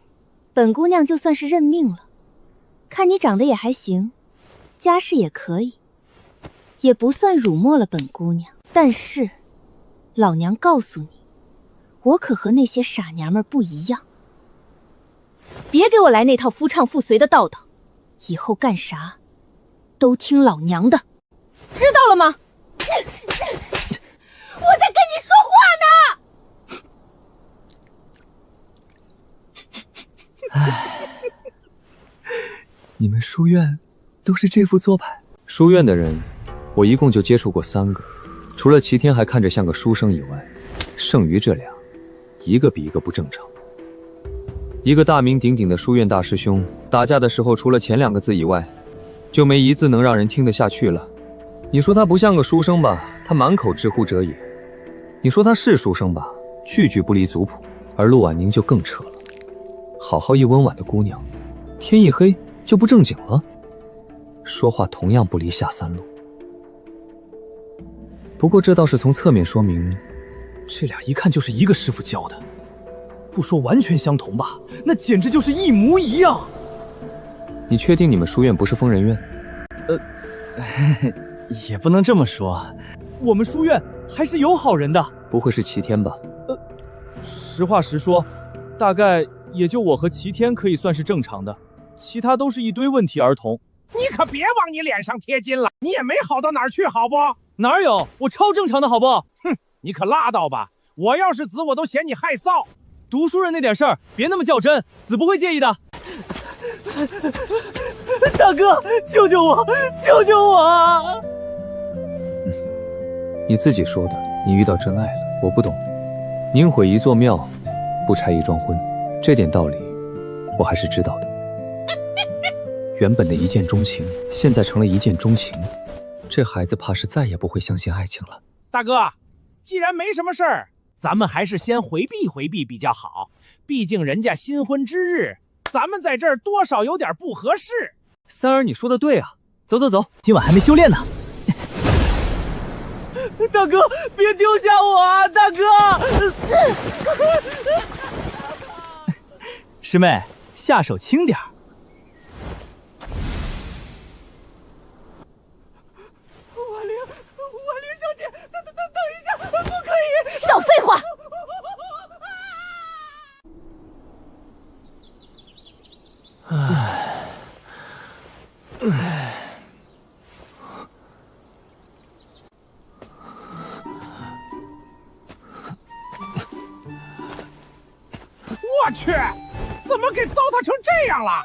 本姑娘就算是认命了。看你长得也还行，家世也可以，也不算辱没了本姑娘。但是，老娘告诉你，我可和那些傻娘们不一样。别给我来那套夫唱妇随的道道，以后干啥都听老娘的，知道了吗？我在跟你说话呢。唉，你们书院都是这副做派？书院的人，我一共就接触过3个，除了齐天还看着像个书生以外，剩余这俩，一个比一个不正常。一个大名鼎鼎的书院大师兄，打架的时候除了前2个字以外，就没一字能让人听得下去了。你说他不像个书生吧，他满口知乎者也；你说他是书生吧，句句不离族谱。而陆婉宁就更扯了，好好一温婉的姑娘，天一黑就不正经了，说话同样不离下三路。不过这倒是从侧面说明，这俩一看就是一个师傅教的，不说完全相同吧，那简直就是一模一样。你确定你们书院不是疯人院？也不能这么说，我们书院还是有好人的。不会是齐天吧？实话实说，大概也就我和齐天可以算是正常的，其他都是一堆问题儿童。你可别往你脸上贴金了，你也没好到哪儿去，好不？哪有？我超正常的，好不？哼，你可拉倒吧！我要是子，我都嫌你害臊。读书人那点事儿，别那么较真，子不会介意的。大哥，救救我！救救我！你自己说的，你遇到真爱了。我不懂，宁毁一座庙，不拆一桩婚，这点道理我还是知道的。原本的一见钟情，现在成了一见钟情，这孩子怕是再也不会相信爱情了。大哥，既然没什么事儿，咱们还是先回避回避比较好。毕竟人家新婚之日，咱们在这儿多少有点不合适。三儿，你说的对啊，走走走，今晚还没修炼呢。大哥，别丢下我啊！大哥，师妹，下手轻点儿。婉玲小姐，等一下，不可以！少废话！我去，怎么给糟蹋成这样了？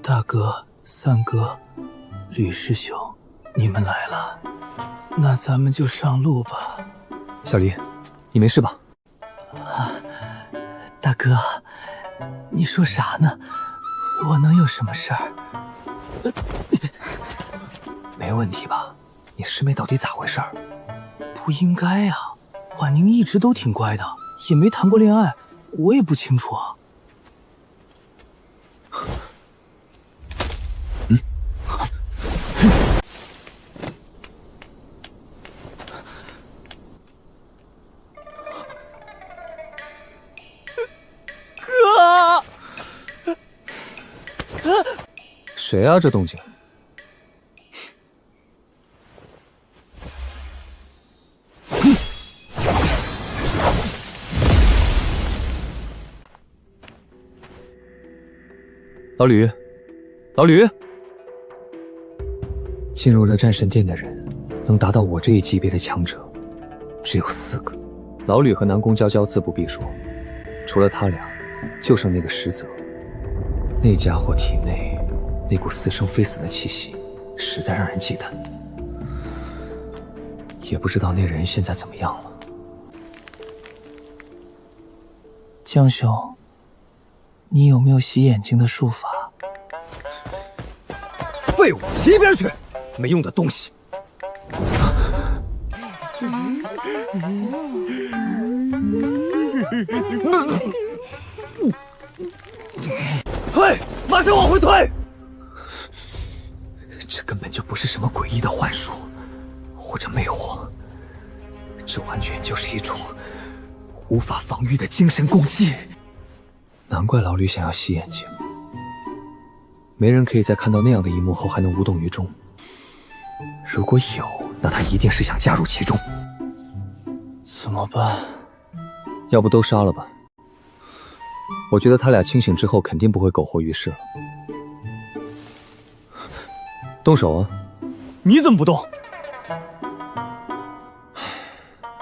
大哥、三哥、吕师兄，你们来了，那咱们就上路吧。小离，你没事吧？啊，大哥，你说啥呢？我能有什么事儿？没问题吧？你师妹到底咋回事？不应该呀，婉宁一直都挺乖的，也没谈过恋爱，我也不清楚啊。谁啊？这动静？老吕，老吕，进入了战神殿的人，能达到我这一级别的强者，只有4个。老吕和南宫娇娇自不必说，除了他俩，就剩那个石泽。那家伙体内那股似生非死的气息，实在让人忌惮。也不知道那人现在怎么样了。江兄，你有没有洗眼睛的术法？废物，洗一边去！没用的东西。退！马上往回退！这根本就不是什么诡异的幻术，或者魅惑，这完全就是一种无法防御的精神攻击。难怪老吕想要洗眼睛，没人可以在看到那样的一幕后还能无动于衷。如果有，那他一定是想加入其中。怎么办？要不都杀了吧？我觉得他俩清醒之后肯定不会苟活于世了。动手啊！你怎么不动？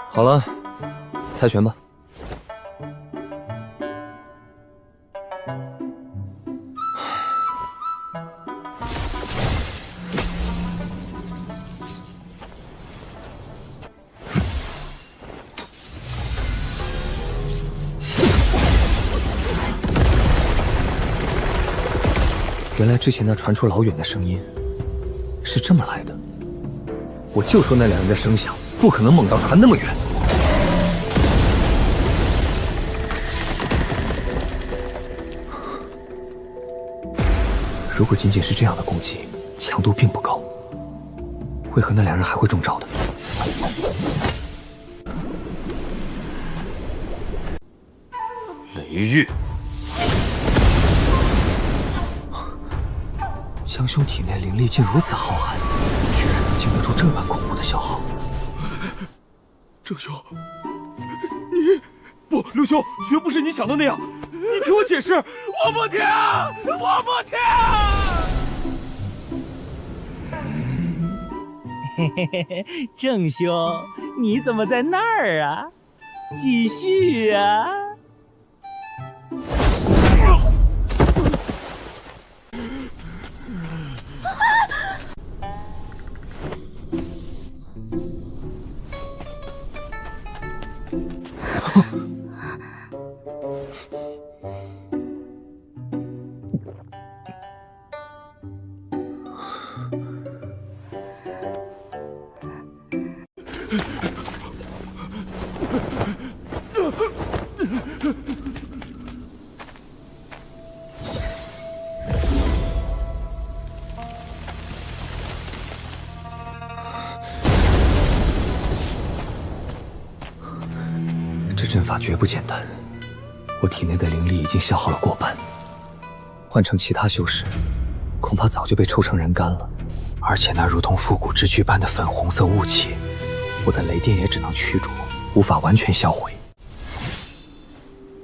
好了，猜拳吧。原来之前那传出老远的声音是这么来的。我就说那两人的声响不可能猛到传那么远。如果仅仅是这样的攻击，强度并不高，为何那两人还会中招的？雷玉。江兄体内灵力竟如此浩瀚，居然能经得住这般恐怖的消耗。郑兄，你不，刘兄，绝不是你想的那样。你听我解释，我不听，我不听。嘿嘿嘿嘿，郑兄，你怎么在那儿啊？继续啊！这阵法绝不简单，我体内的灵力已经消耗了过半，换成其他修士，恐怕早就被抽成人干了。而且那如同复古之躯般的粉红色雾气，我的雷电也只能驱逐，无法完全销毁。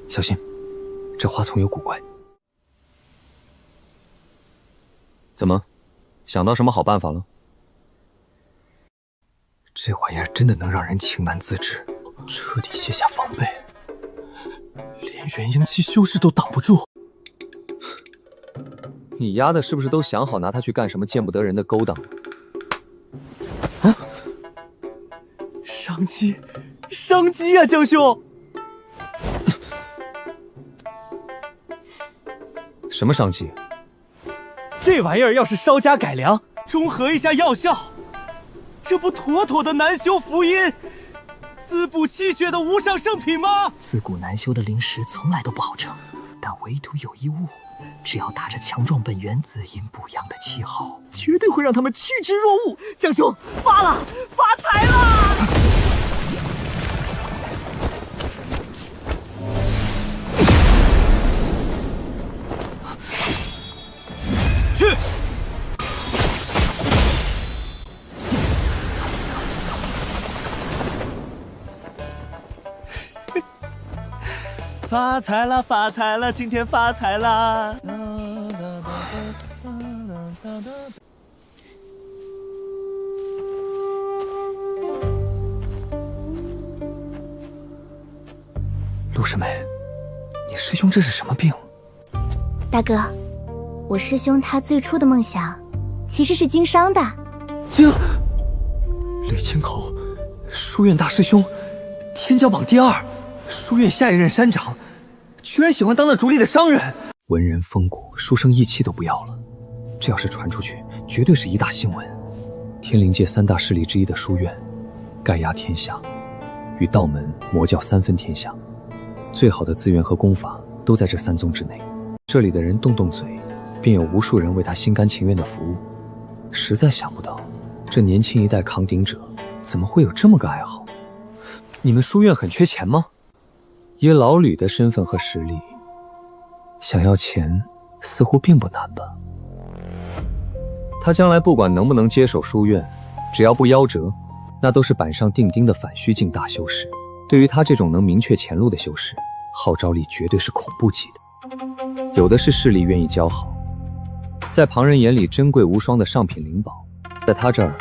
小心，这花丛有古怪。怎么，想到什么好办法了？这玩意儿真的能让人情难自制。彻底卸下防备，连元婴期修士都挡不住。你丫的是不是都想好拿他去干什么见不得人的勾当了？啊！商机，商机啊，江兄！什么商机？这玩意儿要是稍加改良，中和一下药效，这不妥妥的难修福音，滋补气血的无上圣品吗？自古难修的灵石从来都不好成，但唯独有一物，只要打着强壮本源、滋阴补阳的旗号，绝对会让他们趋之若鹜。江兄，发了，发财了！去！发财了，发财了，今天发财了！陆师妹，你师兄这是什么病？大哥，我师兄他最初的梦想其实是经商的。吕青口，书院大师兄，天骄榜第2，书院下一任山长，居然喜欢当那逐利的商人。文人风骨，书生义气都不要了，这要是传出去，绝对是一大新闻。天灵界3大势力之一的书院，盖压天下，与道门、魔教3分天下，最好的资源和功法都在这3宗之内。这里的人动动嘴，便有无数人为他心甘情愿的服务。实在想不到，这年轻一代扛鼎者怎么会有这么个爱好？你们书院很缺钱吗？以老吕的身份和实力，想要钱似乎并不难吧？他将来不管能不能接手书院，只要不夭折，那都是板上钉钉的反虚境大修士。对于他这种能明确前路的修士，号召力绝对是恐怖级的。有的是势力愿意交好，在旁人眼里珍贵无双的上品灵宝，在他这儿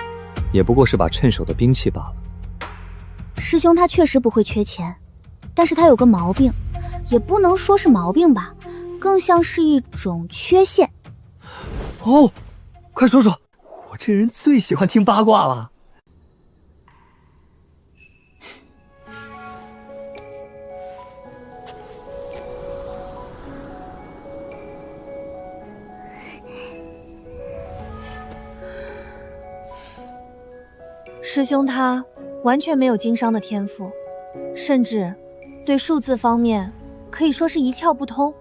也不过是把趁手的兵器罢了。师兄他确实不会缺钱，但是他有个毛病，也不能说是毛病吧，更像是一种缺陷。哦，快说说，我这人最喜欢听八卦了。师兄他完全没有经商的天赋，甚至对数字方面可以说是一窍不通，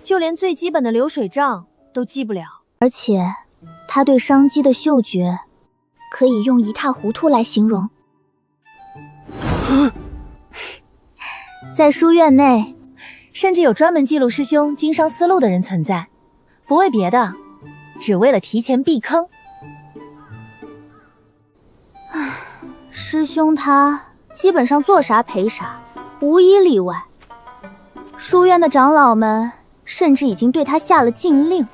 就连最基本的流水账都记不了。而且他对商机的嗅觉可以用一塌糊涂来形容。在书院内，甚至有专门记录师兄经商思路的人存在，不为别的，只为了提前避坑。师兄他基本上做啥赔啥，无一例外。书院的长老们甚至已经对他下了禁令，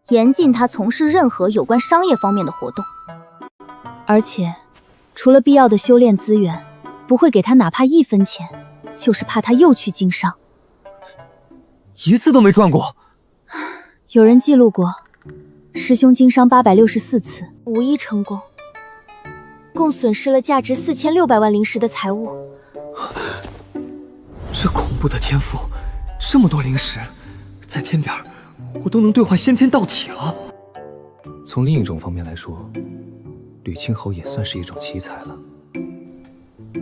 严禁他从事任何有关商业方面的活动。而且，除了必要的修炼资源，不会给他哪怕1分钱，就是怕他又去经商。一次都没赚过。有人记录过，师兄经商864次，无一成功，共损失了价值4600万灵石的财物。这恐怖的天赋，这么多灵石，再添点我都能兑换先天道体了。从另一种方面来说，吕青侯也算是一种奇才了。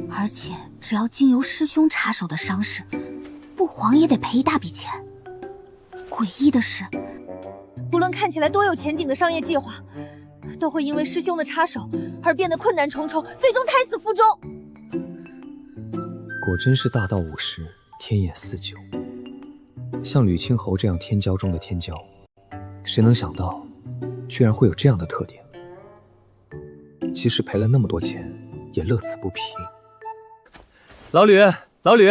而且只要经由师兄插手的商事，不黄也得赔一大笔钱。诡异的是，不论看起来多有前景的商业计划，都会因为师兄的插手而变得困难重重，最终胎死腹中。果真是大道50，天眼49。像吕青侯这样天骄中的天骄，谁能想到，居然会有这样的特点？即使赔了那么多钱，也乐此不疲。老吕，老吕，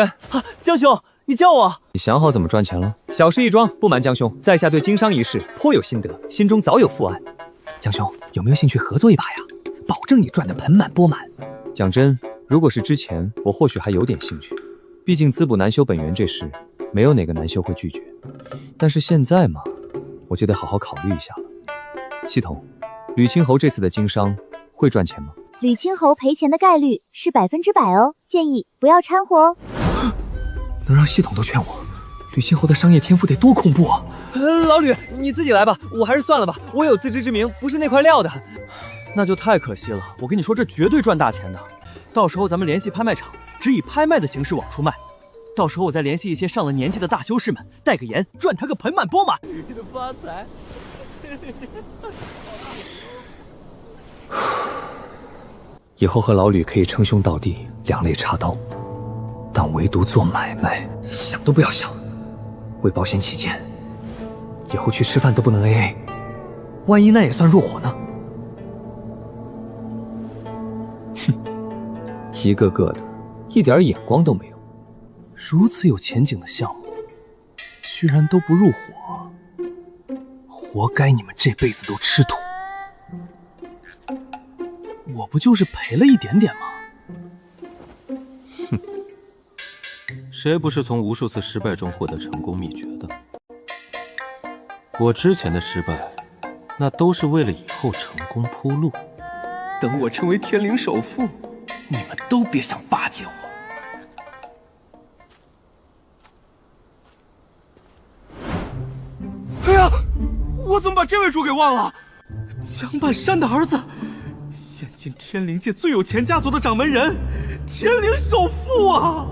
江兄，你叫我。你想好怎么赚钱了？小事一桩，不瞒江兄，在下对经商一事颇有心得，心中早有复案。江兄，有没有兴趣合作一把呀？保证你赚得盆满钵满。讲真，如果是之前，我或许还有点兴趣，毕竟滋补难修本源这事，没有哪个难修会拒绝。但是现在嘛，我就得好好考虑一下了。系统，吕青侯这次的经商会赚钱吗？吕青侯赔钱的概率是100%哦，建议不要掺和哦。能让系统都劝我，吕青侯的商业天赋得多恐怖啊！老吕，你自己来吧，我还是算了吧，我有自知之明，不是那块料的。那就太可惜了，我跟你说，这绝对赚大钱的。到时候咱们联系拍卖场，只以拍卖的形式往出卖。到时候我再联系一些上了年纪的大修士们，代个言，赚他个盆满钵满。你的发财。以后和老吕可以称兄道弟，两肋插刀，但唯独做买卖，想都不要想。为保险起见，以后去吃饭都不能 AA， 万一那也算入伙呢？哼，一个个的，一点眼光都没有。如此有前景的项目，居然都不入伙，活该你们这辈子都吃土。我不就是赔了一点点吗？哼，谁不是从无数次失败中获得成功秘诀的？我之前的失败，那都是为了以后成功铺路。等我成为天灵首富，你们都别想巴结我。哎呀，我怎么把这位主给忘了？江半山的儿子，现今天灵界最有钱家族的掌门人，天灵首富啊！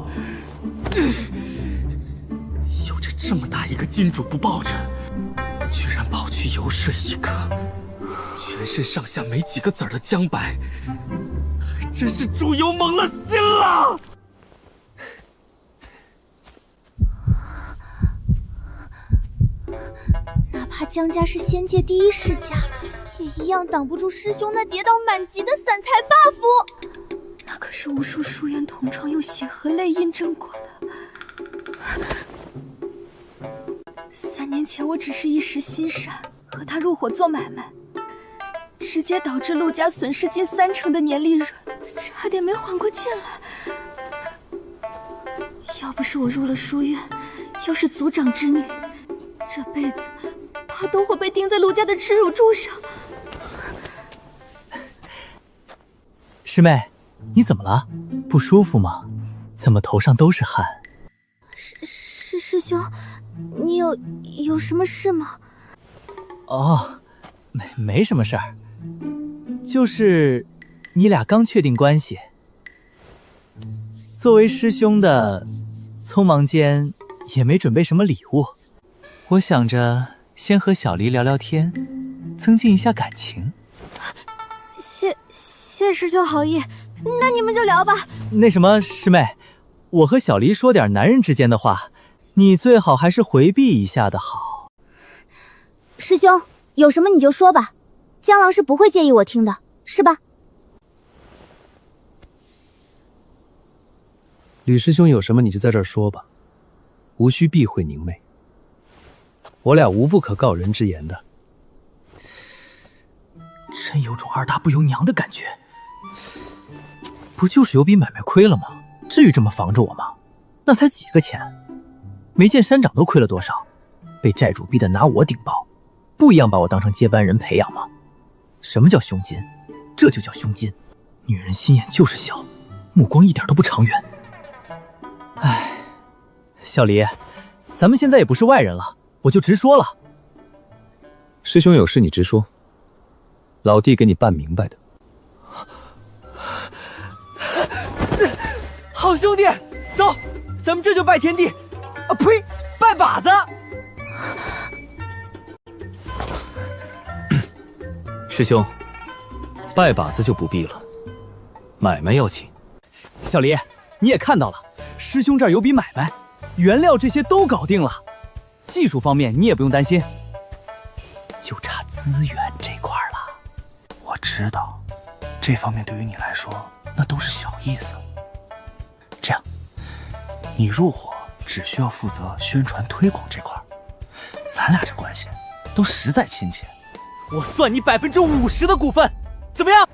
有着这么大一个金主不抱着，居然跑去游说一个全身上下没几个子儿的江白，还真是猪油蒙了心了。哪怕江家是仙界第一世家，也一样挡不住师兄那跌倒满级的散财 buff。那可是无数书院同窗用血和泪印证过的。3年前我只是一时心闪，和他入伙做买卖，直接导致陆家损失近30%的年利润，差点没缓过劲来。要不是我入了书院，又是族长之女，这辈子怕都会被钉在陆家的耻辱柱上。师妹，你怎么了？不舒服吗？怎么头上都是汗？师兄，你有什么事吗？哦，没什么事儿，就是你俩刚确定关系，作为师兄的，匆忙间也没准备什么礼物，我想着先和小黎聊聊天，增进一下感情。谢师兄好意，那你们就聊吧。那什么，师妹，我和小黎说点男人之间的话，你最好还是回避一下的好。师兄，有什么你就说吧，江郎是不会介意我听的，是吧？吕师兄有什么你就在这儿说吧，无需避讳凝媚，我俩无不可告人之言的。真有种二大不由娘的感觉。不就是有笔买卖亏了吗？至于这么防着我吗？那才几个钱，没见山长都亏了多少，被债主逼得拿我顶包，不一样把我当成接班人培养吗？什么叫胸襟？这就叫胸襟。女人心眼就是小，目光一点都不长远。唉，小黎，咱们现在也不是外人了，我就直说了。师兄有事你直说，老弟给你办明白的。好兄弟，走，咱们这就拜天地。啊呸，拜把子。师兄，拜把子就不必了，买卖要紧。小黎，你也看到了，师兄这儿有笔买卖，原料这些都搞定了，技术方面你也不用担心，就差资源这块了。我知道，这方面对于你来说那都是小意思。这样，你入伙只需要负责宣传推广这块，咱俩这关系都实在亲切。我算你50%的股份，怎么样？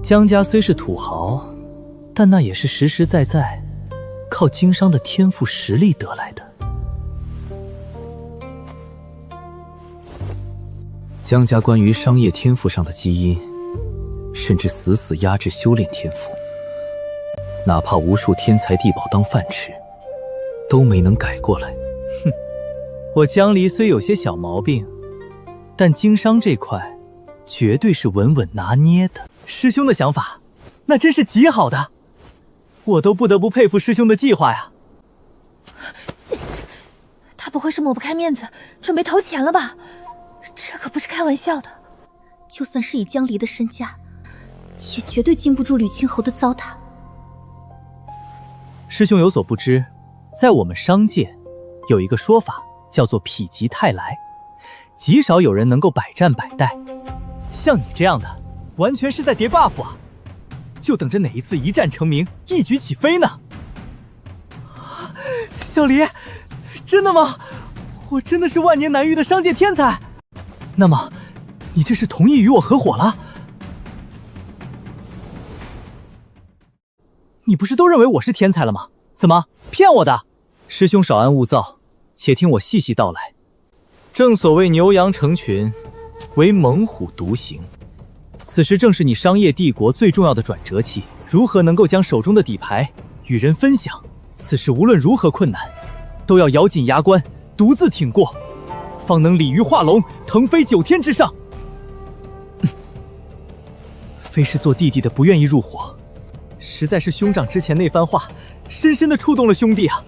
江家虽是土豪，但那也是实实在在靠经商的天赋实力得来的。江家关于商业天赋上的基因，甚至死死压制修炼天赋，哪怕无数天才地宝当饭吃，都没能改过来。哼，我江离虽有些小毛病，但经商这块绝对是稳稳拿捏的。师兄的想法，那真是极好的，我都不得不佩服师兄的计划呀。他不会是抹不开面子，准备投钱了吧？这可不是开玩笑的。就算是以江离的身价，也绝对经不住吕青侯的糟蹋。师兄有所不知，在我们商界有一个说法叫做否极泰来，极少有人能够百战百代。像你这样的，完全是在叠 buff 啊！就等着哪一次一战成名，一举起飞呢？小离，真的吗？我真的是万年难遇的商界天才。那么，你这是同意与我合伙了？你不是都认为我是天才了吗？怎么骗我的？师兄少安勿躁，且听我细细道来。正所谓牛羊成群，唯猛虎独行。此时正是你商业帝国最重要的转折期，如何能够将手中的底牌与人分享？此事无论如何困难，都要咬紧牙关，独自挺过，方能鲤鱼化龙，腾飞9天之上。非是做弟弟的不愿意入伙，实在是兄长之前那番话深深地触动了兄弟啊。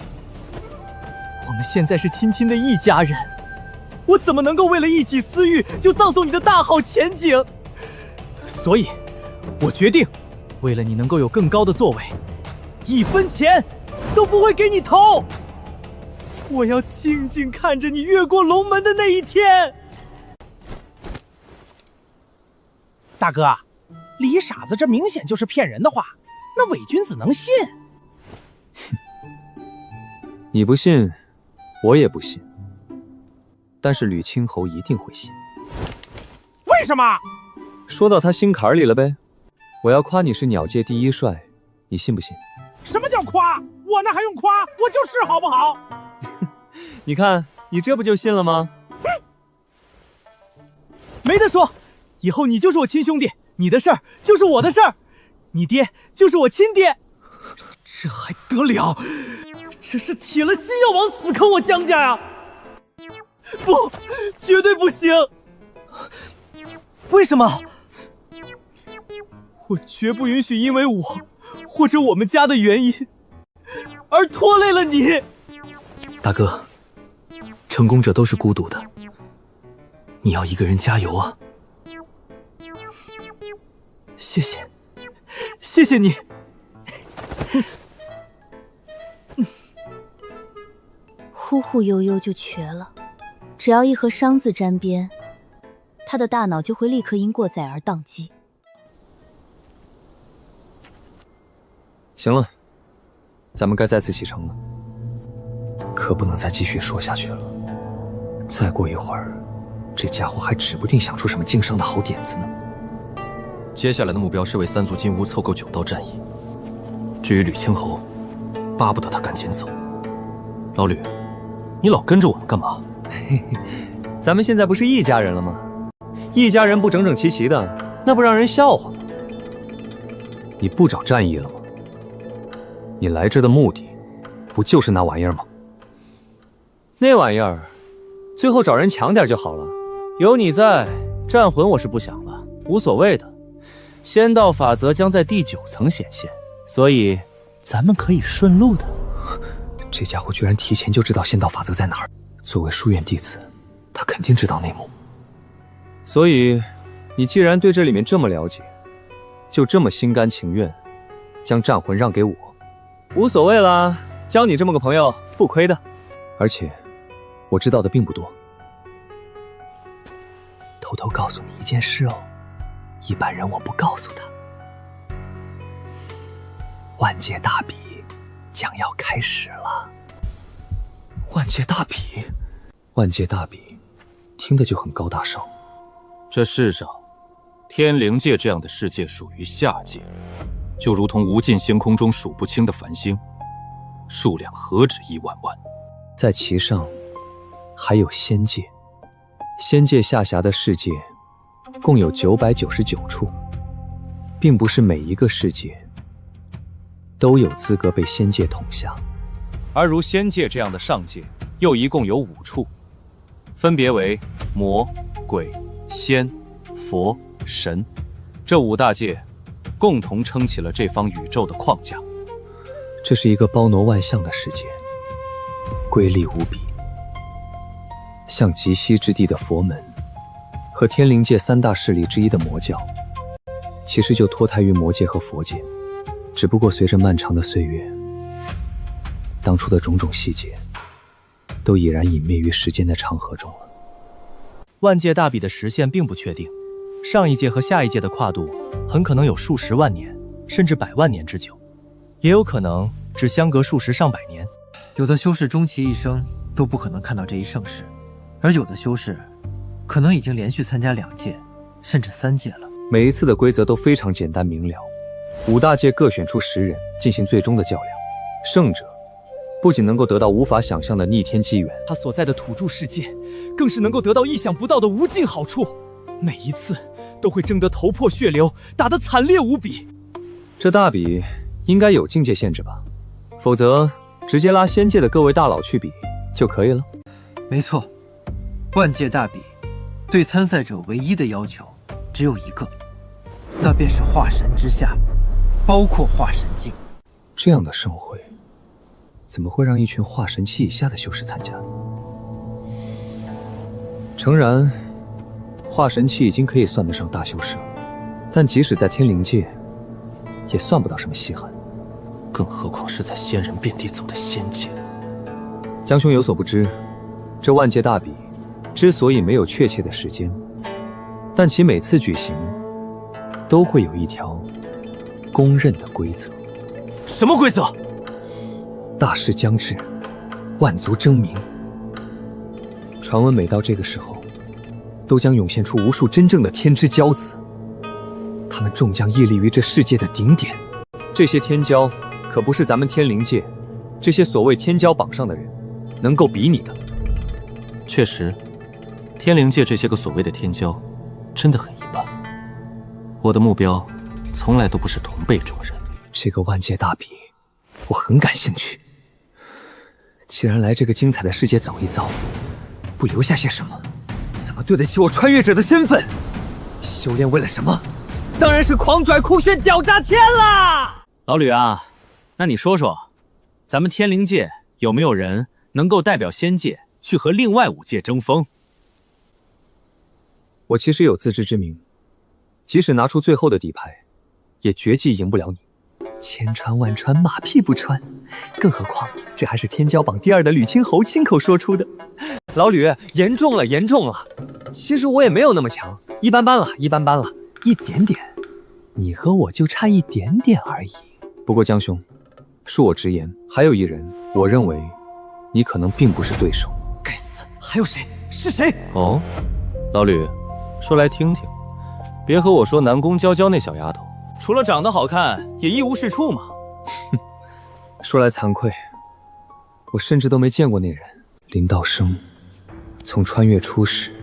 我们现在是亲亲的一家人，我怎么能够为了一己私欲就葬送你的大好前景？所以我决定，为了你能够有更高的作为，1分钱都不会给你投。我要静静看着你越过龙门的那一天。大哥，李傻子这明显就是骗人的话，那伪君子能信？你不信，我也不信。但是吕青侯一定会信。为什么？说到他心坎里了呗。我要夸你是鸟界第1帅，你信不信？什么叫夸？我那还用夸？我就是好不好？你看，你这不就信了吗？没得说，以后你就是我亲兄弟，你的事儿就是我的事儿，你爹就是我亲爹。这还得了？这是铁了心要往死坑我江家呀！不，绝对不行！为什么？我绝不允许因为我或者我们家的原因而拖累了你。大哥，成功者都是孤独的，你要一个人加油啊！谢谢，谢谢你。忽忽悠悠就瘸了，只要一和商字沾边，他的大脑就会立刻因过载而宕机。行了，咱们该再次启程了。可不能再继续说下去了。再过一会儿，这家伙还指不定想出什么经商的好点子呢。接下来的目标是为3族金乌凑够9道战役。至于吕青侯，巴不得他赶紧走。老吕，你老跟着我们干嘛？嘿嘿，咱们现在不是一家人了吗？一家人不整整齐齐的，那不让人笑话吗？你不找战役了吗？你来这的目的，不就是那玩意儿吗？那玩意儿，最后找人强点就好了。有你在，战魂我是不想了，无所谓的。仙道法则将在第9层显现，所以咱们可以顺路的。这家伙居然提前就知道仙道法则在哪儿。作为书院弟子，他肯定知道内幕。所以，你既然对这里面这么了解，就这么心甘情愿将战魂让给我，无所谓啦。交你这么个朋友，不亏的。而且，我知道的并不多。偷偷告诉你一件事哦，一般人我不告诉他。万界大比将要开始了。万界大比，万界大比，听着就很高大上。这世上，天灵界这样的世界属于下界，就如同无尽星空中数不清的繁星，数量何止1万万。在其上，还有仙界。仙界下辖的世界，共有999处，并不是每一个世界都有资格被仙界统辖。而如仙界这样的上界，又一共有5处，分别为魔、鬼、仙、佛、神。这5大界共同撑起了这方宇宙的框架。这是一个包罗万象的世界，瑰丽无比。像极西之地的佛门和天灵界3大势力之一的魔教，其实就脱胎于魔界和佛界，只不过随着漫长的岁月，当初的种种细节都已然隐灭于时间的长河中了。万界大比的时限并不确定，上一界和下一界的跨度很可能有数十万年，甚至100万年之久，也有可能只相隔数十上百年。有的修士终其一生都不可能看到这一盛世，而有的修士可能已经连续参加2届甚至3届了。每一次的规则都非常简单明了，5大界各选出10人进行最终的较量，胜者不仅能够得到无法想象的逆天机缘，他所在的土著世界更是能够得到意想不到的无尽好处，每一次都会争得头破血流，打得惨烈无比。这大比应该有境界限制吧？否则直接拉仙界的各位大佬去比就可以了。没错，万界大比对参赛者唯一的要求只有一个，那便是化神之下，包括化神境。这样的盛会怎么会让一群化神期以下的修士参加？诚然，化神期已经可以算得上大修士了，但即使在天灵界，也算不到什么稀罕，更何况是在仙人遍地走的仙界。江兄有所不知，这万界大比之所以没有确切的时间，但其每次举行都会有一条公认的规则。什么规则？大势将至，万族争鸣。传闻每到这个时候，都将涌现出无数真正的天之骄子，他们终将屹立于这世界的顶点。这些天骄可不是咱们天灵界这些所谓天骄榜上的人能够比拟的。确实，天灵界这些个所谓的天骄真的很一般。我的目标从来都不是同辈中人。这个万界大比我很感兴趣，既然来这个精彩的世界走一遭，不留下些什么，怎么对得起我穿越者的身份？修炼为了什么？当然是狂拽酷炫屌炸天啦！老吕啊，那你说说，咱们天灵界有没有人能够代表仙界去和另外5界争锋？我其实有自知之明，即使拿出最后的底牌，也绝技赢不了你。千穿万穿，马屁不穿，更何况这还是天骄榜第2的吕青侯亲口说出的。老吕，严重了，严重了！其实我也没有那么强，一般般了，一般般了，一点点。你和我就差一点点而已。不过江兄，恕我直言，还有一人，我认为你可能并不是对手。该死，还有谁？是谁？哦，老吕，说来听听，别和我说南宫娇娇那小丫头。除了长得好看，也一无是处嘛。哼，说来惭愧，我甚至都没见过那人。林道生，从穿越初始，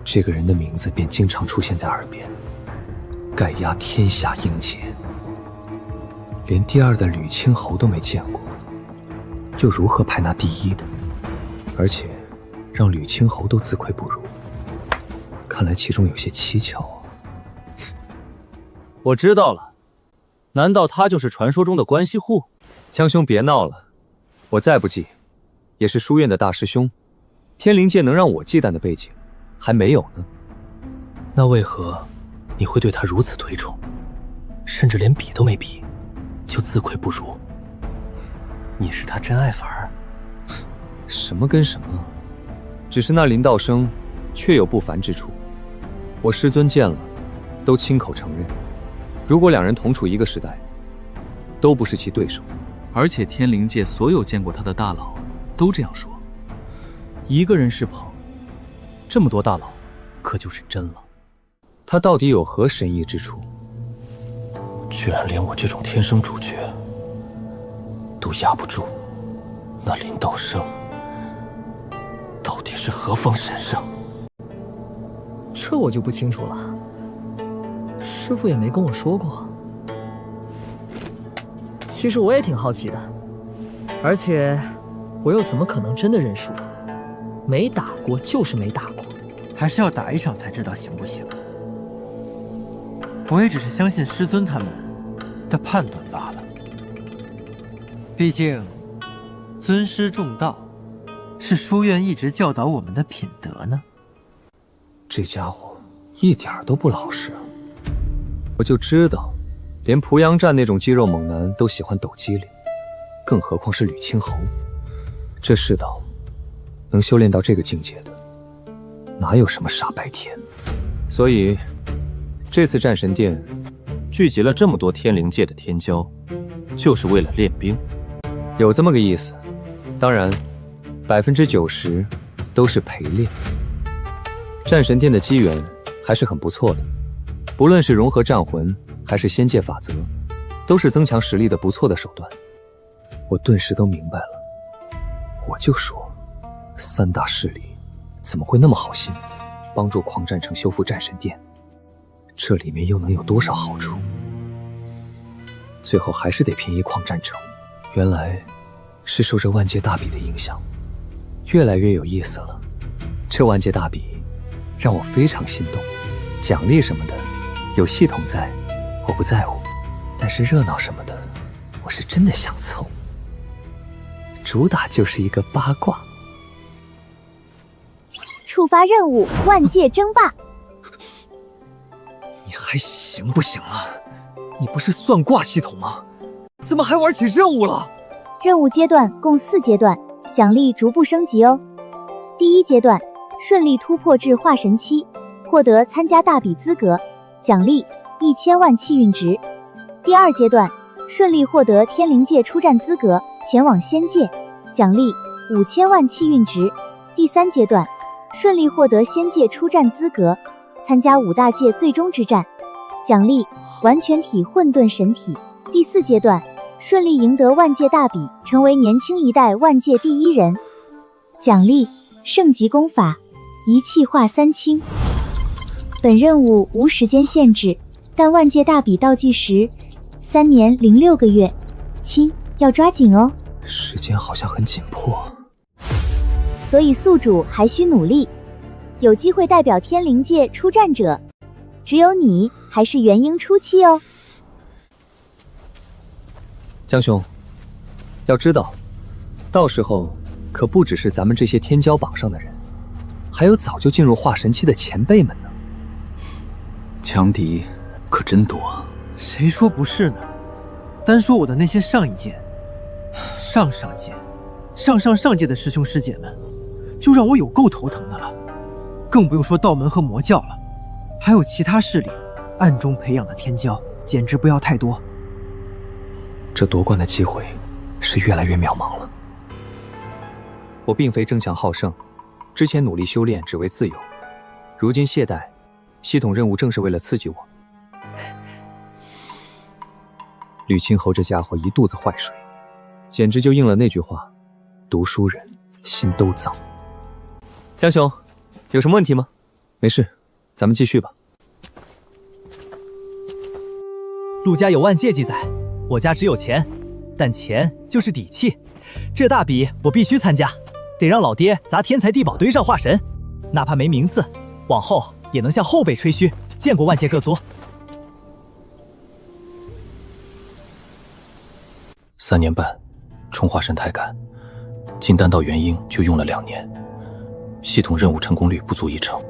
这个人的名字便经常出现在耳边，盖压天下英杰。连第2的吕青侯都没见过，又如何排那第1的？而且让吕青侯都自愧不如，看来其中有些蹊跷啊。我知道了，难道他就是传说中的关系户？江兄别闹了，我再不济，也是书院的大师兄，天灵界能让我忌惮的背景还没有呢。那为何你会对他如此推崇，甚至连比都没比，就自愧不如？你是他真爱粉儿？什么跟什么，只是那林道生确有不凡之处，我师尊见了都亲口承认。如果2人同处一个时代，都不是其对手。而且天灵界所有见过他的大佬都这样说，一个人是捧，这么多大佬可就是真了。他到底有何神异之处？居然连我这种天生主角都压不住，那林道生到底是何方神圣？这我就不清楚了，师父也没跟我说过。其实我也挺好奇的，而且我又怎么可能真的认输？没打过就是没打过，还是要打一场才知道行不行。我也只是相信师尊他们的判断罢了。毕竟，尊师重道，是书院一直教导我们的品德呢。这家伙一点都不老实啊！我就知道，连濮阳站那种肌肉猛男都喜欢抖机灵，更何况是吕青侯。这世道，能修炼到这个境界的，哪有什么傻白甜？所以，这次战神殿聚集了这么多天灵界的天骄，就是为了练兵，有这么个意思。当然，90%都是陪练。战神殿的机缘还是很不错的，不论是融合战魂，还是仙界法则，都是增强实力的不错的手段。我顿时都明白了，我就说，三大势力怎么会那么好心，帮助狂战城修复战神殿？这里面又能有多少好处？最后还是得便宜狂战城。原来是受这万界大比的影响，越来越有意思了。这万界大比让我非常心动，奖励什么的有系统在，我不在乎，但是热闹什么的，我是真的想凑。主打就是一个八卦。触发任务：万界争霸。你还行不行啊？你不是算卦系统吗？怎么还玩起任务了？任务阶段共4阶段，奖励逐步升级哦。第1阶段，顺利突破至化神期，获得参加大比资格，奖励1000万气运值。第2阶段，顺利获得天灵界出战资格，前往仙界，奖励5000万气运值。第3阶段，顺利获得仙界出战资格，参加5大界最终之战，奖励完全体混沌神体。第4阶段，顺利赢得万界大比，成为年轻一代万界第1人，奖励圣级功法一气化三清。本任务无时间限制，但万界大比倒计时3年06个月，亲，要抓紧哦。时间好像很紧迫，所以宿主还需努力，有机会代表天灵界出战者，只有你还是元婴初期哦。江兄，要知道，到时候可不只是咱们这些天骄榜上的人，还有早就进入化神期的前辈们呢。强敌可真多。谁说不是呢？单说我的那些上一届、上上届、上上上届的师兄师姐们，就让我有够头疼的了，更不用说道门和魔教了，还有其他势力暗中培养的天骄，简直不要太多。这夺冠的机会是越来越渺茫了。我并非争强好胜，之前努力修炼只为自由，如今懈怠，系统任务正是为了刺激我。吕青侯这家伙一肚子坏水，简直就应了那句话：读书人心都脏。江兄，有什么问题吗？没事，咱们继续吧。陆家有万界记载，我家只有钱，但钱就是底气。这大比我必须参加，得让老爹砸天才地宝堆上化神，哪怕没名次，往后也能向后辈吹嘘，见过万界各族。3年半，冲化神太赶，金丹到元婴就用了2年，系统任务成功率不足1成。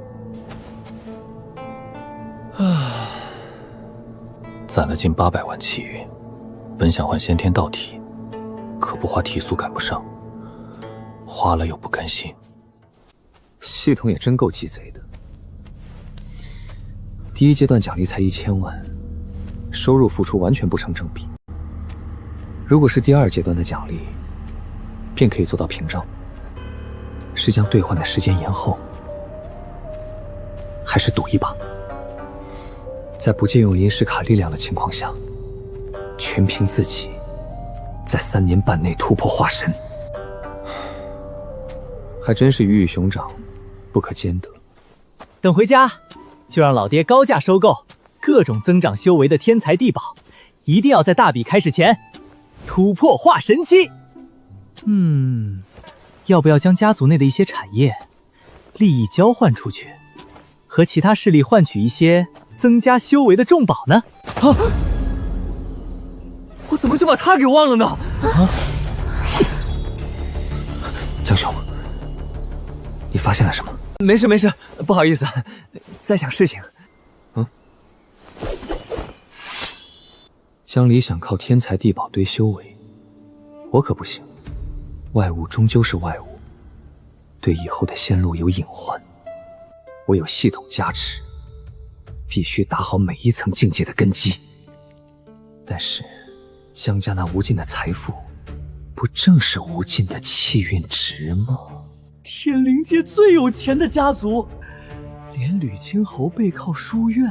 攒了近800万气运，本想换先天道体，可不花提速赶不上，花了又不甘心。系统也真够鸡贼的。第1阶段奖励才1000万，收入付出完全不成正比。如果是第2阶段的奖励，便可以做到屏障，是将兑换的时间延后，还是赌一把？在不借用临时卡力量的情况下，全凭自己在3年半内突破化神，还真是鱼与熊掌不可兼得。等回家就让老爹高价收购各种增长修为的天材地宝，一定要在大比开始前突破化神期。要不要将家族内的一些产业利益交换出去，和其他势力换取一些增加修为的重宝呢？我怎么就把他给忘了呢？江兄，你发现了什么？没事没事，不好意思，在想事情。江离想靠天材地宝堆修为，我可不行。外物终究是外物，对以后的仙路有隐患。我有系统加持，必须打好每一层境界的根基。但是江家那无尽的财富，不正是无尽的气运值吗？天灵界最有钱的家族，连吕青侯背靠书院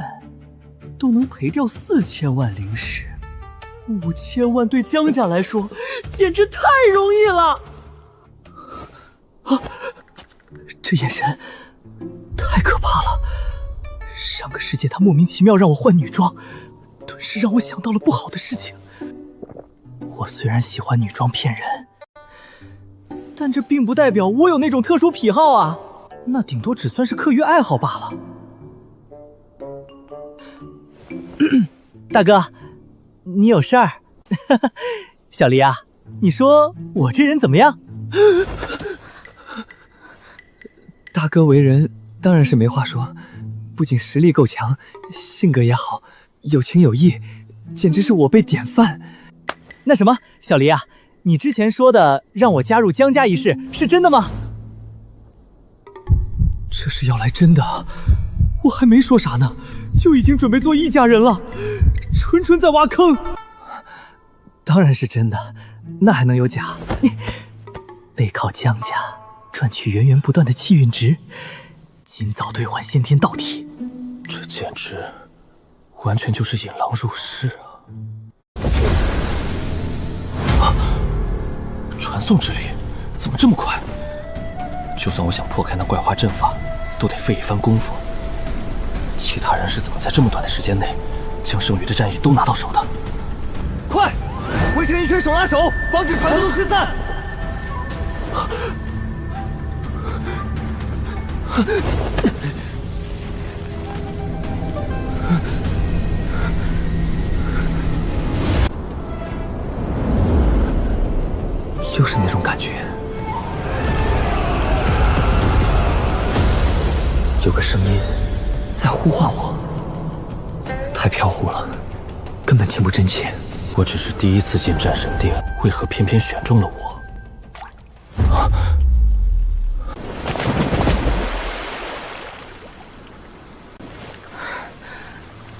都能赔掉4000万灵石，5000万对江家来说简直太容易了。这眼神太可怕了！上个世界他莫名其妙让我换女装，顿时让我想到了不好的事情。我虽然喜欢女装骗人，但这并不代表我有那种特殊癖好啊，那顶多只算是课余爱好罢了。大哥，你有事儿？小黎啊，你说我这人怎么样？大哥为人当然是没话说，不仅实力够强，性格也好，有情有义，简直是我辈典范。那什么，小黎啊，你之前说的让我加入江家一事是真的吗？这是要来真的，我还没说啥呢，就已经准备做一家人了，纯纯在挖坑。当然是真的，那还能有假？背靠江家，赚取源源不断的气运值，尽早兑换先天道体。这简直完全就是引狼入室啊！传送之力怎么这么快？就算我想破开那怪化阵法，都得费一番功夫。其他人是怎么在这么短的时间内将剩余的战役都拿到手的？快，围成一圈手拉手，防止传送失散。又是那种感觉，有个声音在呼唤我，太飘忽了，根本听不真切。我只是第一次进战神殿，为何偏偏选中了我？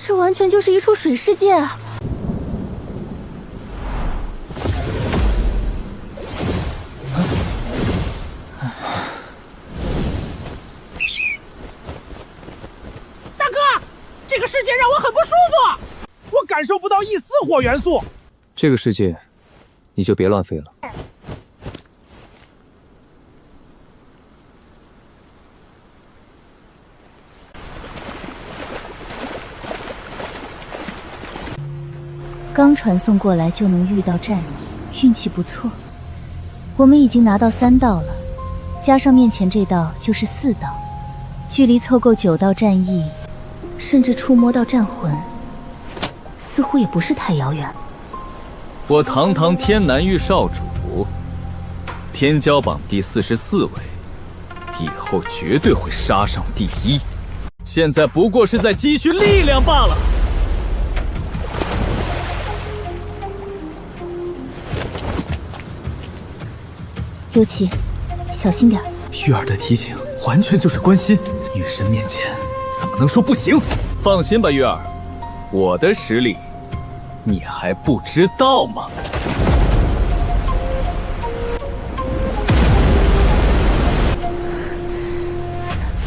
这完全就是一处水世界啊！大哥，这个世界让我很不舒服，我感受不到一丝火元素。这个世界，你就别乱飞了。刚传送过来就能遇到战役，运气不错。我们已经拿到3道了，加上面前这道就是4道，距离凑够9道战役，甚至触摸到战魂，似乎也不是太遥远。我堂堂天南域少主，天骄榜第44位，以后绝对会杀上第1。现在不过是在积蓄力量罢了。刘琦，小心点。月儿的提醒完全就是关心，女神面前怎么能说不行？放心吧，月儿，我的实力你还不知道吗？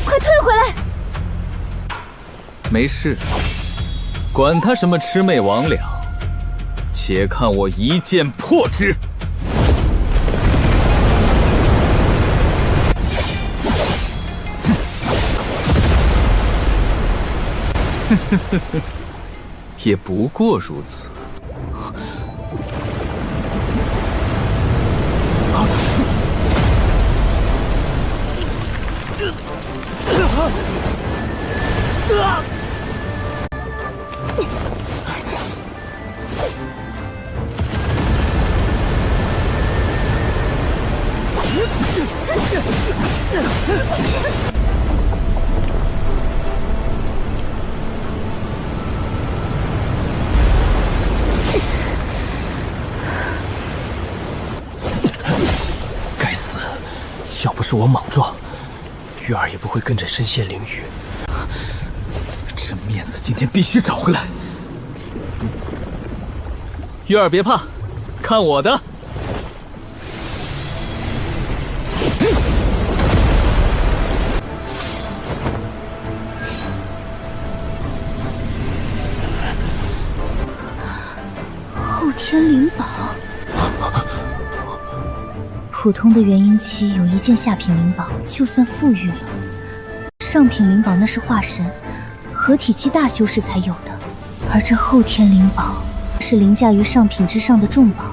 快退回来！没事，管他什么魑魅魍魉，且看我一剑破之！也不过如此。该死！要不是我莽撞，月儿也不会跟着身陷囹圄。这面子今天必须找回来。月儿别怕，看我的！后天灵宝，普通的元婴期有一件下品灵宝，就算富裕了。上品灵宝那是化神、合体期大修士才有的，而这后天灵宝是凌驾于上品之上的重宝，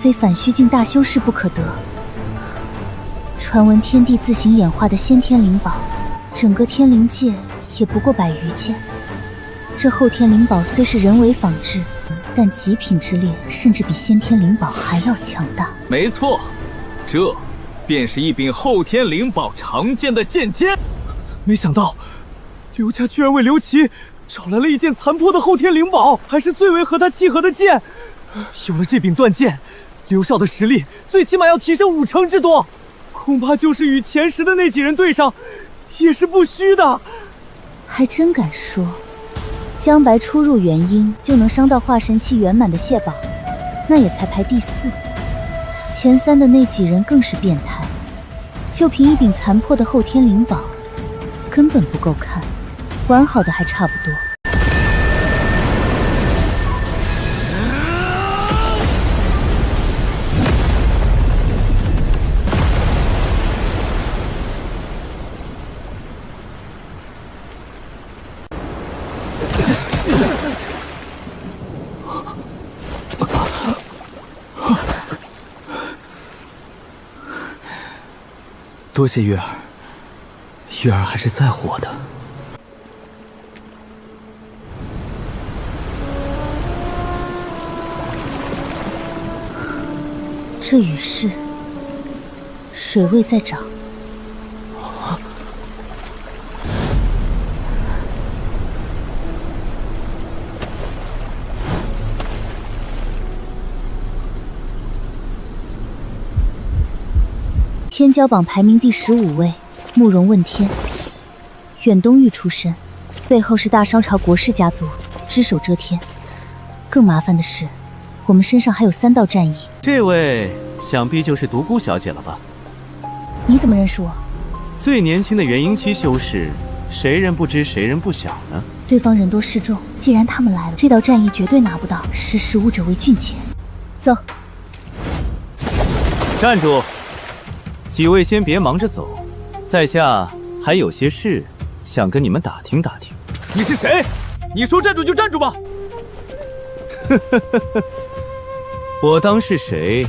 非反虚境大修士不可得。传闻天地自行演化的先天灵宝，整个天灵界也不过100余件。这后天灵宝虽是人为仿制，但极品之列甚至比先天灵宝还要强大。没错，这便是一柄后天灵宝常见的剑尖。没想到刘家居然为刘琦找来了一件残破的后天灵宝，还是最为和他契合的剑。有了这柄断剑，刘少的实力最起码要提升5成之多，恐怕就是与前10的那几人对上，也是不虚的。还真敢说，江白初入元婴就能伤到化神期圆满的谢宝，那也才排第4。前3的那几人更是变态，就凭一柄残破的后天灵宝，根本不够看，完好的还差不多。多谢月儿，月儿还是在乎我的。这雨势，水位在涨。天骄榜排名第15位，慕容问天，远东域出身，背后是大商朝国氏家族，只手遮天。更麻烦的是，我们身上还有3道战役。这位想必就是独孤小姐了吧？你怎么认识我？最年轻的元婴期修士，谁人不知谁人不晓呢？对方人多势众，既然他们来了，这道战役绝对拿不到，识时务者为俊杰。走。站住！几位先别忙着走，在下还有些事想跟你们打听打听。你是谁？你说站住就站住吧。我当是谁？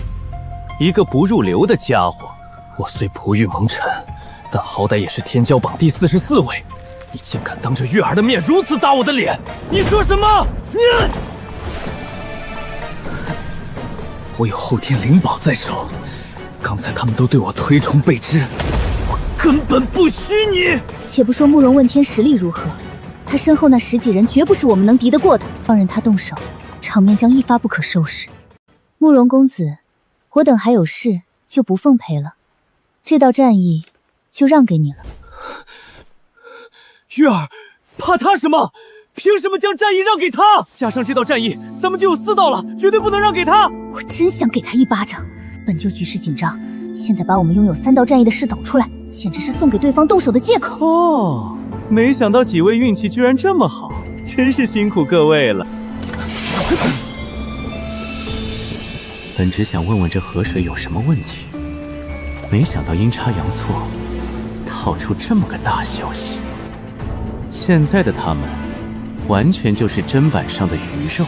一个不入流的家伙。我虽璞玉蒙尘，但好歹也是天骄榜第44位。你竟敢当着月儿的面如此打我的脸！你说什么？你！我有后天灵宝在手。刚才他们都对我推崇备至，我根本不虚你。且不说慕容问天实力如何，他身后那10几人绝不是我们能敌得过的。放任他动手，场面将一发不可收拾。慕容公子，我等还有事，就不奉陪了。这道战役就让给你了。月儿，怕他什么？凭什么将战役让给他？加上这道战役，咱们就有4道了，绝对不能让给他。我真想给他一巴掌。本就局势紧张，现在把我们拥有3道战役的事抖出来，简直是送给对方动手的借口。哦，没想到几位运气居然这么好，真是辛苦各位了。本只想问问这河水有什么问题，没想到阴差阳错，套出这么个大消息。现在的他们，完全就是砧板上的鱼肉。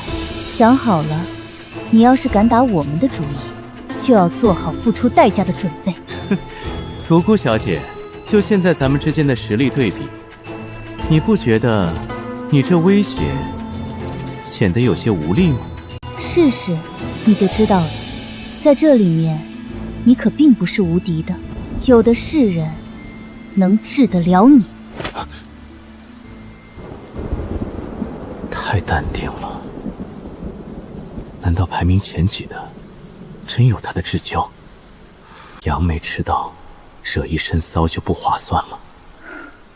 想好了，你要是敢打我们的主意，就要做好付出代价的准备。独孤小姐，就现在咱们之间的实力对比，你不觉得你这威胁显得有些无力吗？试试，你就知道了。在这里面，你可并不是无敌的，有的是人能治得了你。太淡定了，难道排名前几的真有他的至交？杨梅知道，惹一身骚就不划算了。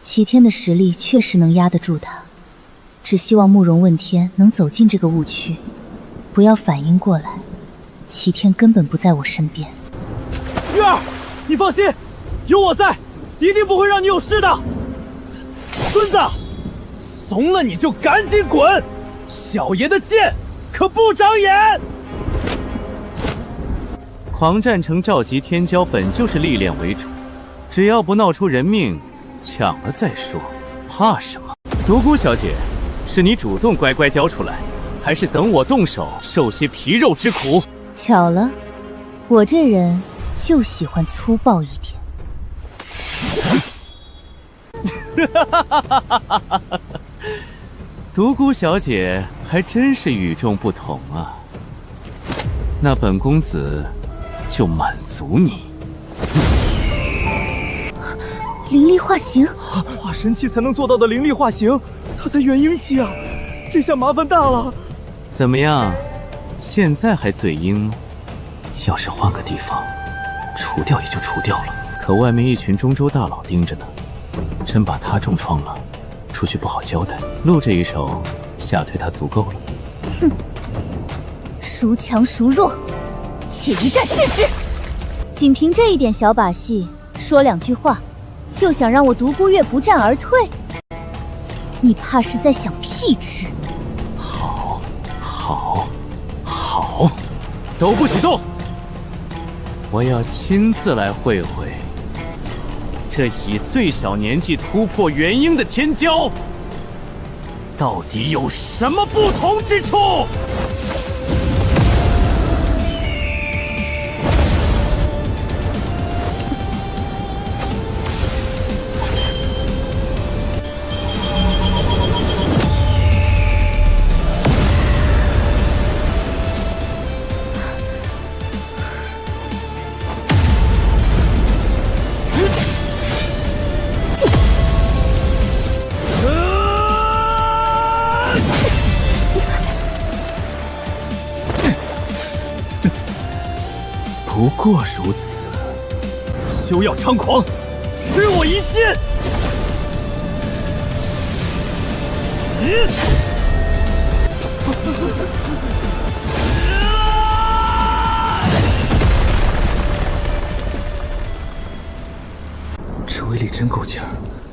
齐天的实力确实能压得住他，只希望慕容问天能走进这个误区，不要反应过来，齐天根本不在我身边。玉儿，你放心，有我在，一定不会让你有事的。孙子，怂了你就赶紧滚，小爷的剑可不长眼。狂战城召集天骄本就是历练为主，只要不闹出人命，抢了再说，怕什么？独孤小姐，是你主动乖乖交出来，还是等我动手受些皮肉之苦？巧了，我这人就喜欢粗暴一点。独孤小姐还真是与众不同啊！那本公子就满足你。灵力化形，化神期才能做到的灵力化形，他才元婴期啊，这下麻烦大了。怎么样，现在还嘴硬吗？要是换个地方，除掉也就除掉了，可外面一群中州大佬盯着呢，真把他重创了，出去不好交代。陆这一手吓退他足够了。哼，孰强孰弱，且一战试之。仅凭这一点小把戏，说两句话，就想让我独孤月不战而退？你怕是在想屁吃？好，好，好，都不许动！我要亲自来会会这以最小年纪突破元婴的天骄，到底有什么不同之处？不过如此，休要猖狂，吃我一剑！这威力真够劲儿，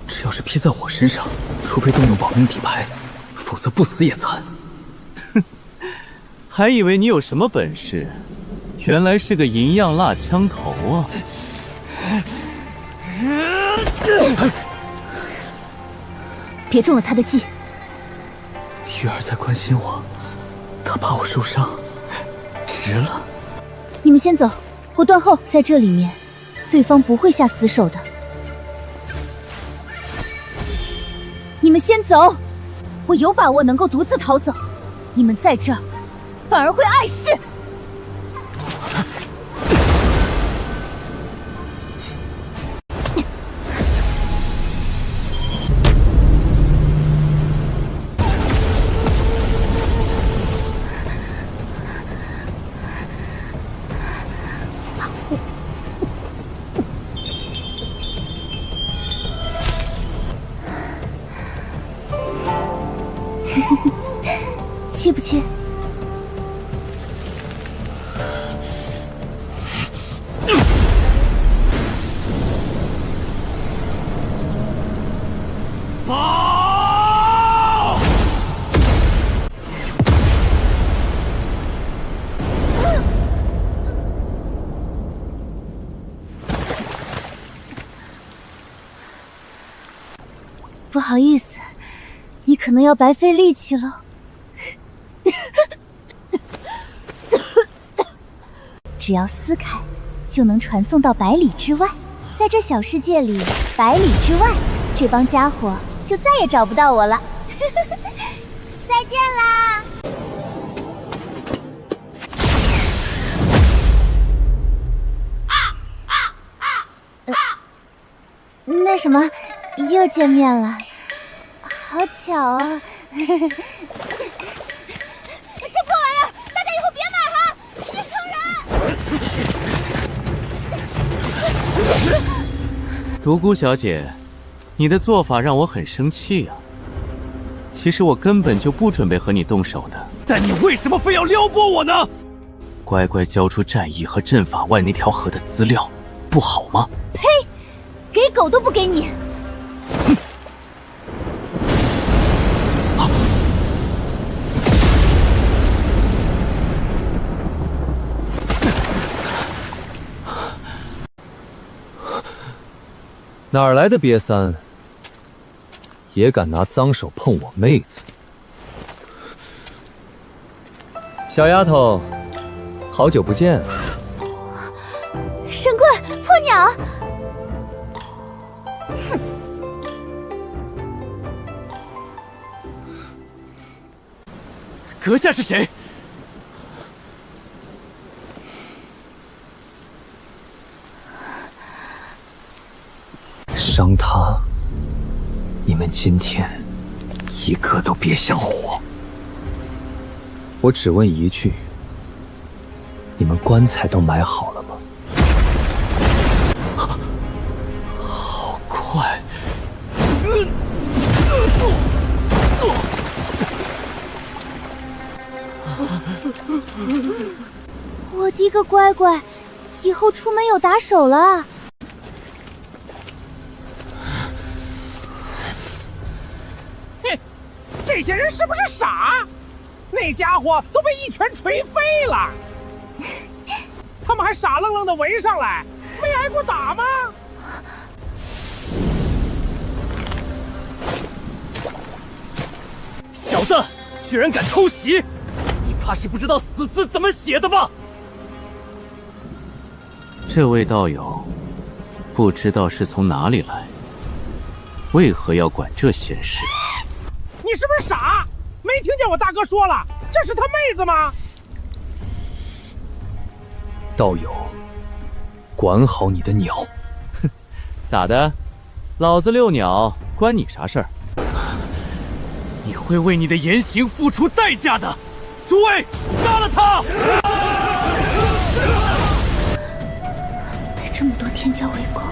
只要是劈在我身上，除非动用保命底牌，否则不死也残。哼，还以为你有什么本事，原来是个银样蜡枪头啊！别中了他的计。玉儿在关心我，她怕我受伤，值了。你们先走，我断后。在这里面，对方不会下死手的。你们先走，我有把握能够独自逃走。你们在这儿，反而会碍事。切不切？跑！不好意思，你可能要白费力气了。只要撕开，就能传送到百里之外。在这小世界里，百里之外，这帮家伙就再也找不到我了。再见啦！那什么，又见面了，好巧啊！这破玩意儿，大家以后别买哈，心疼人！独孤小姐，你的做法让我很生气啊。其实我根本就不准备和你动手的，但你为什么非要撩拨我呢？乖乖交出战役和阵法外那条河的资料，不好吗？呸！给狗都不给你！哪儿来的瘪三？也敢拿脏手碰我妹子？小丫头，好久不见。神棍破鸟！哼！阁下是谁？伤他，你们今天一个都别想活。我只问一句，你们棺材都买好了吗？好快！我的个乖乖，以后出门有打手了。这些人是不是傻？那家伙都被一拳锤飞了，他们还傻愣愣的围上来，没挨过打吗？小子，居然敢偷袭！你怕是不知道死字怎么写的吧？这位道友，不知道是从哪里来，为何要管这闲事？你是不是傻？没听见我大哥说了，这是他妹子吗？道友，管好你的鸟。哼，咋的？老子遛鸟，关你啥事儿？你会为你的言行付出代价的。诸位，杀了他！被这么多天骄围攻，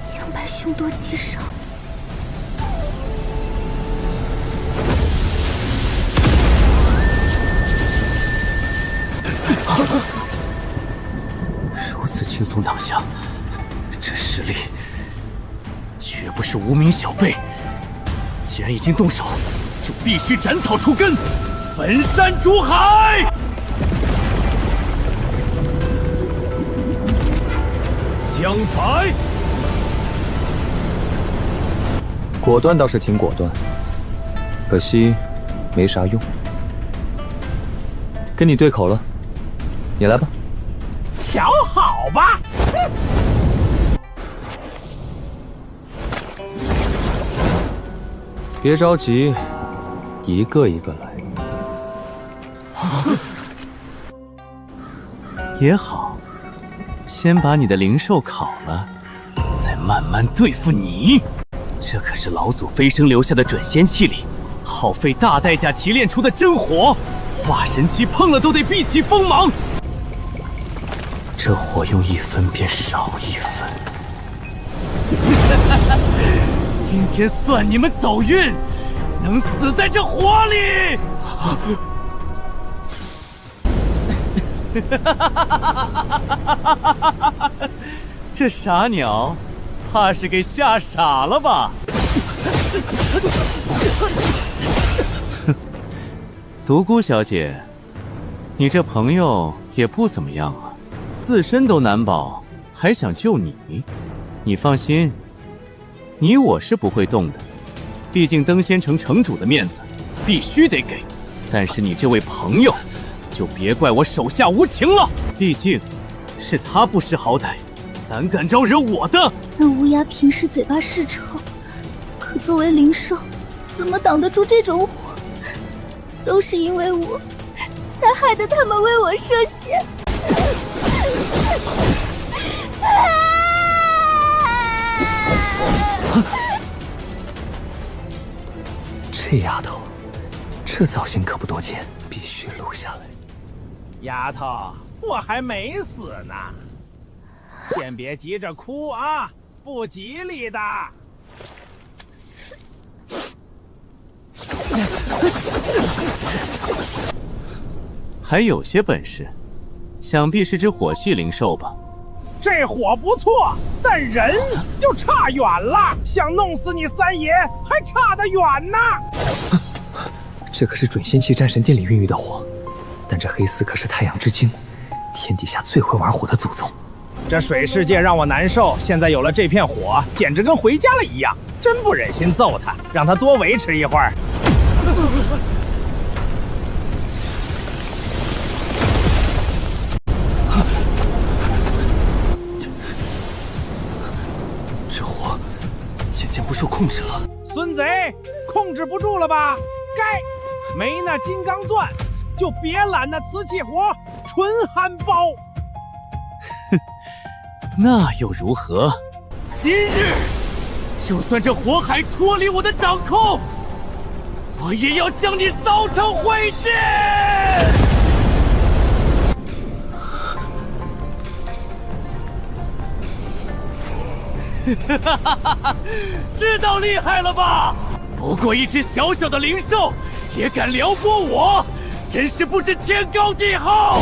江白凶多吉少。如此轻松挡下，这实力绝不是无名小辈。既然已经动手，就必须斩草除根，焚山逐海。江白，果断倒是挺果断，可惜没啥用。跟你对口了，你来吧。瞧好吧。别着急，一个一个来。也好，先把你的灵兽烤了，再慢慢对付你。这可是老祖飞升留下的准仙气力，耗费大代价提炼出的真火，化神期碰了都得闭起锋芒。这火用一分便少一分。今天算你们走运，能死在这火里。这傻鸟，怕是给吓傻了吧？独孤小姐，你这朋友也不怎么样啊，自身都难保，还想救你？你放心，你我是不会动的，毕竟登仙城城主的面子必须得给。但是你这位朋友，就别怪我手下无情了。毕竟，是他不识好歹，胆敢招惹我的。那乌鸦平时嘴巴是臭，可作为灵兽，怎么挡得住这种火？都是因为我，才害得他们为我设限。这丫头，这造型可不多见，必须录下来。丫头，我还没死呢，先别急着哭啊，不吉利的。还有些本事，想必是只火系灵兽吧？这火不错，但人就差远了。想弄死你三爷，还差得远呢。这可是准仙气战神殿里孕育的火，但这黑丝可是太阳之精，天底下最会玩火的祖宗。这水世界让我难受，现在有了这片火，简直跟回家了一样。真不忍心揍他，让他多维持一会儿。这火渐渐不受控制了。孙贼，控制不住了吧？该，没那金刚钻，就别揽那瓷器活，纯憨包。哼，那又如何？今日，就算这火海脱离我的掌控，我也要将你烧成灰烬！哈哈哈哈！知道厉害了吧？不过一只小小的灵兽，也敢撩拨我，真是不知天高地厚！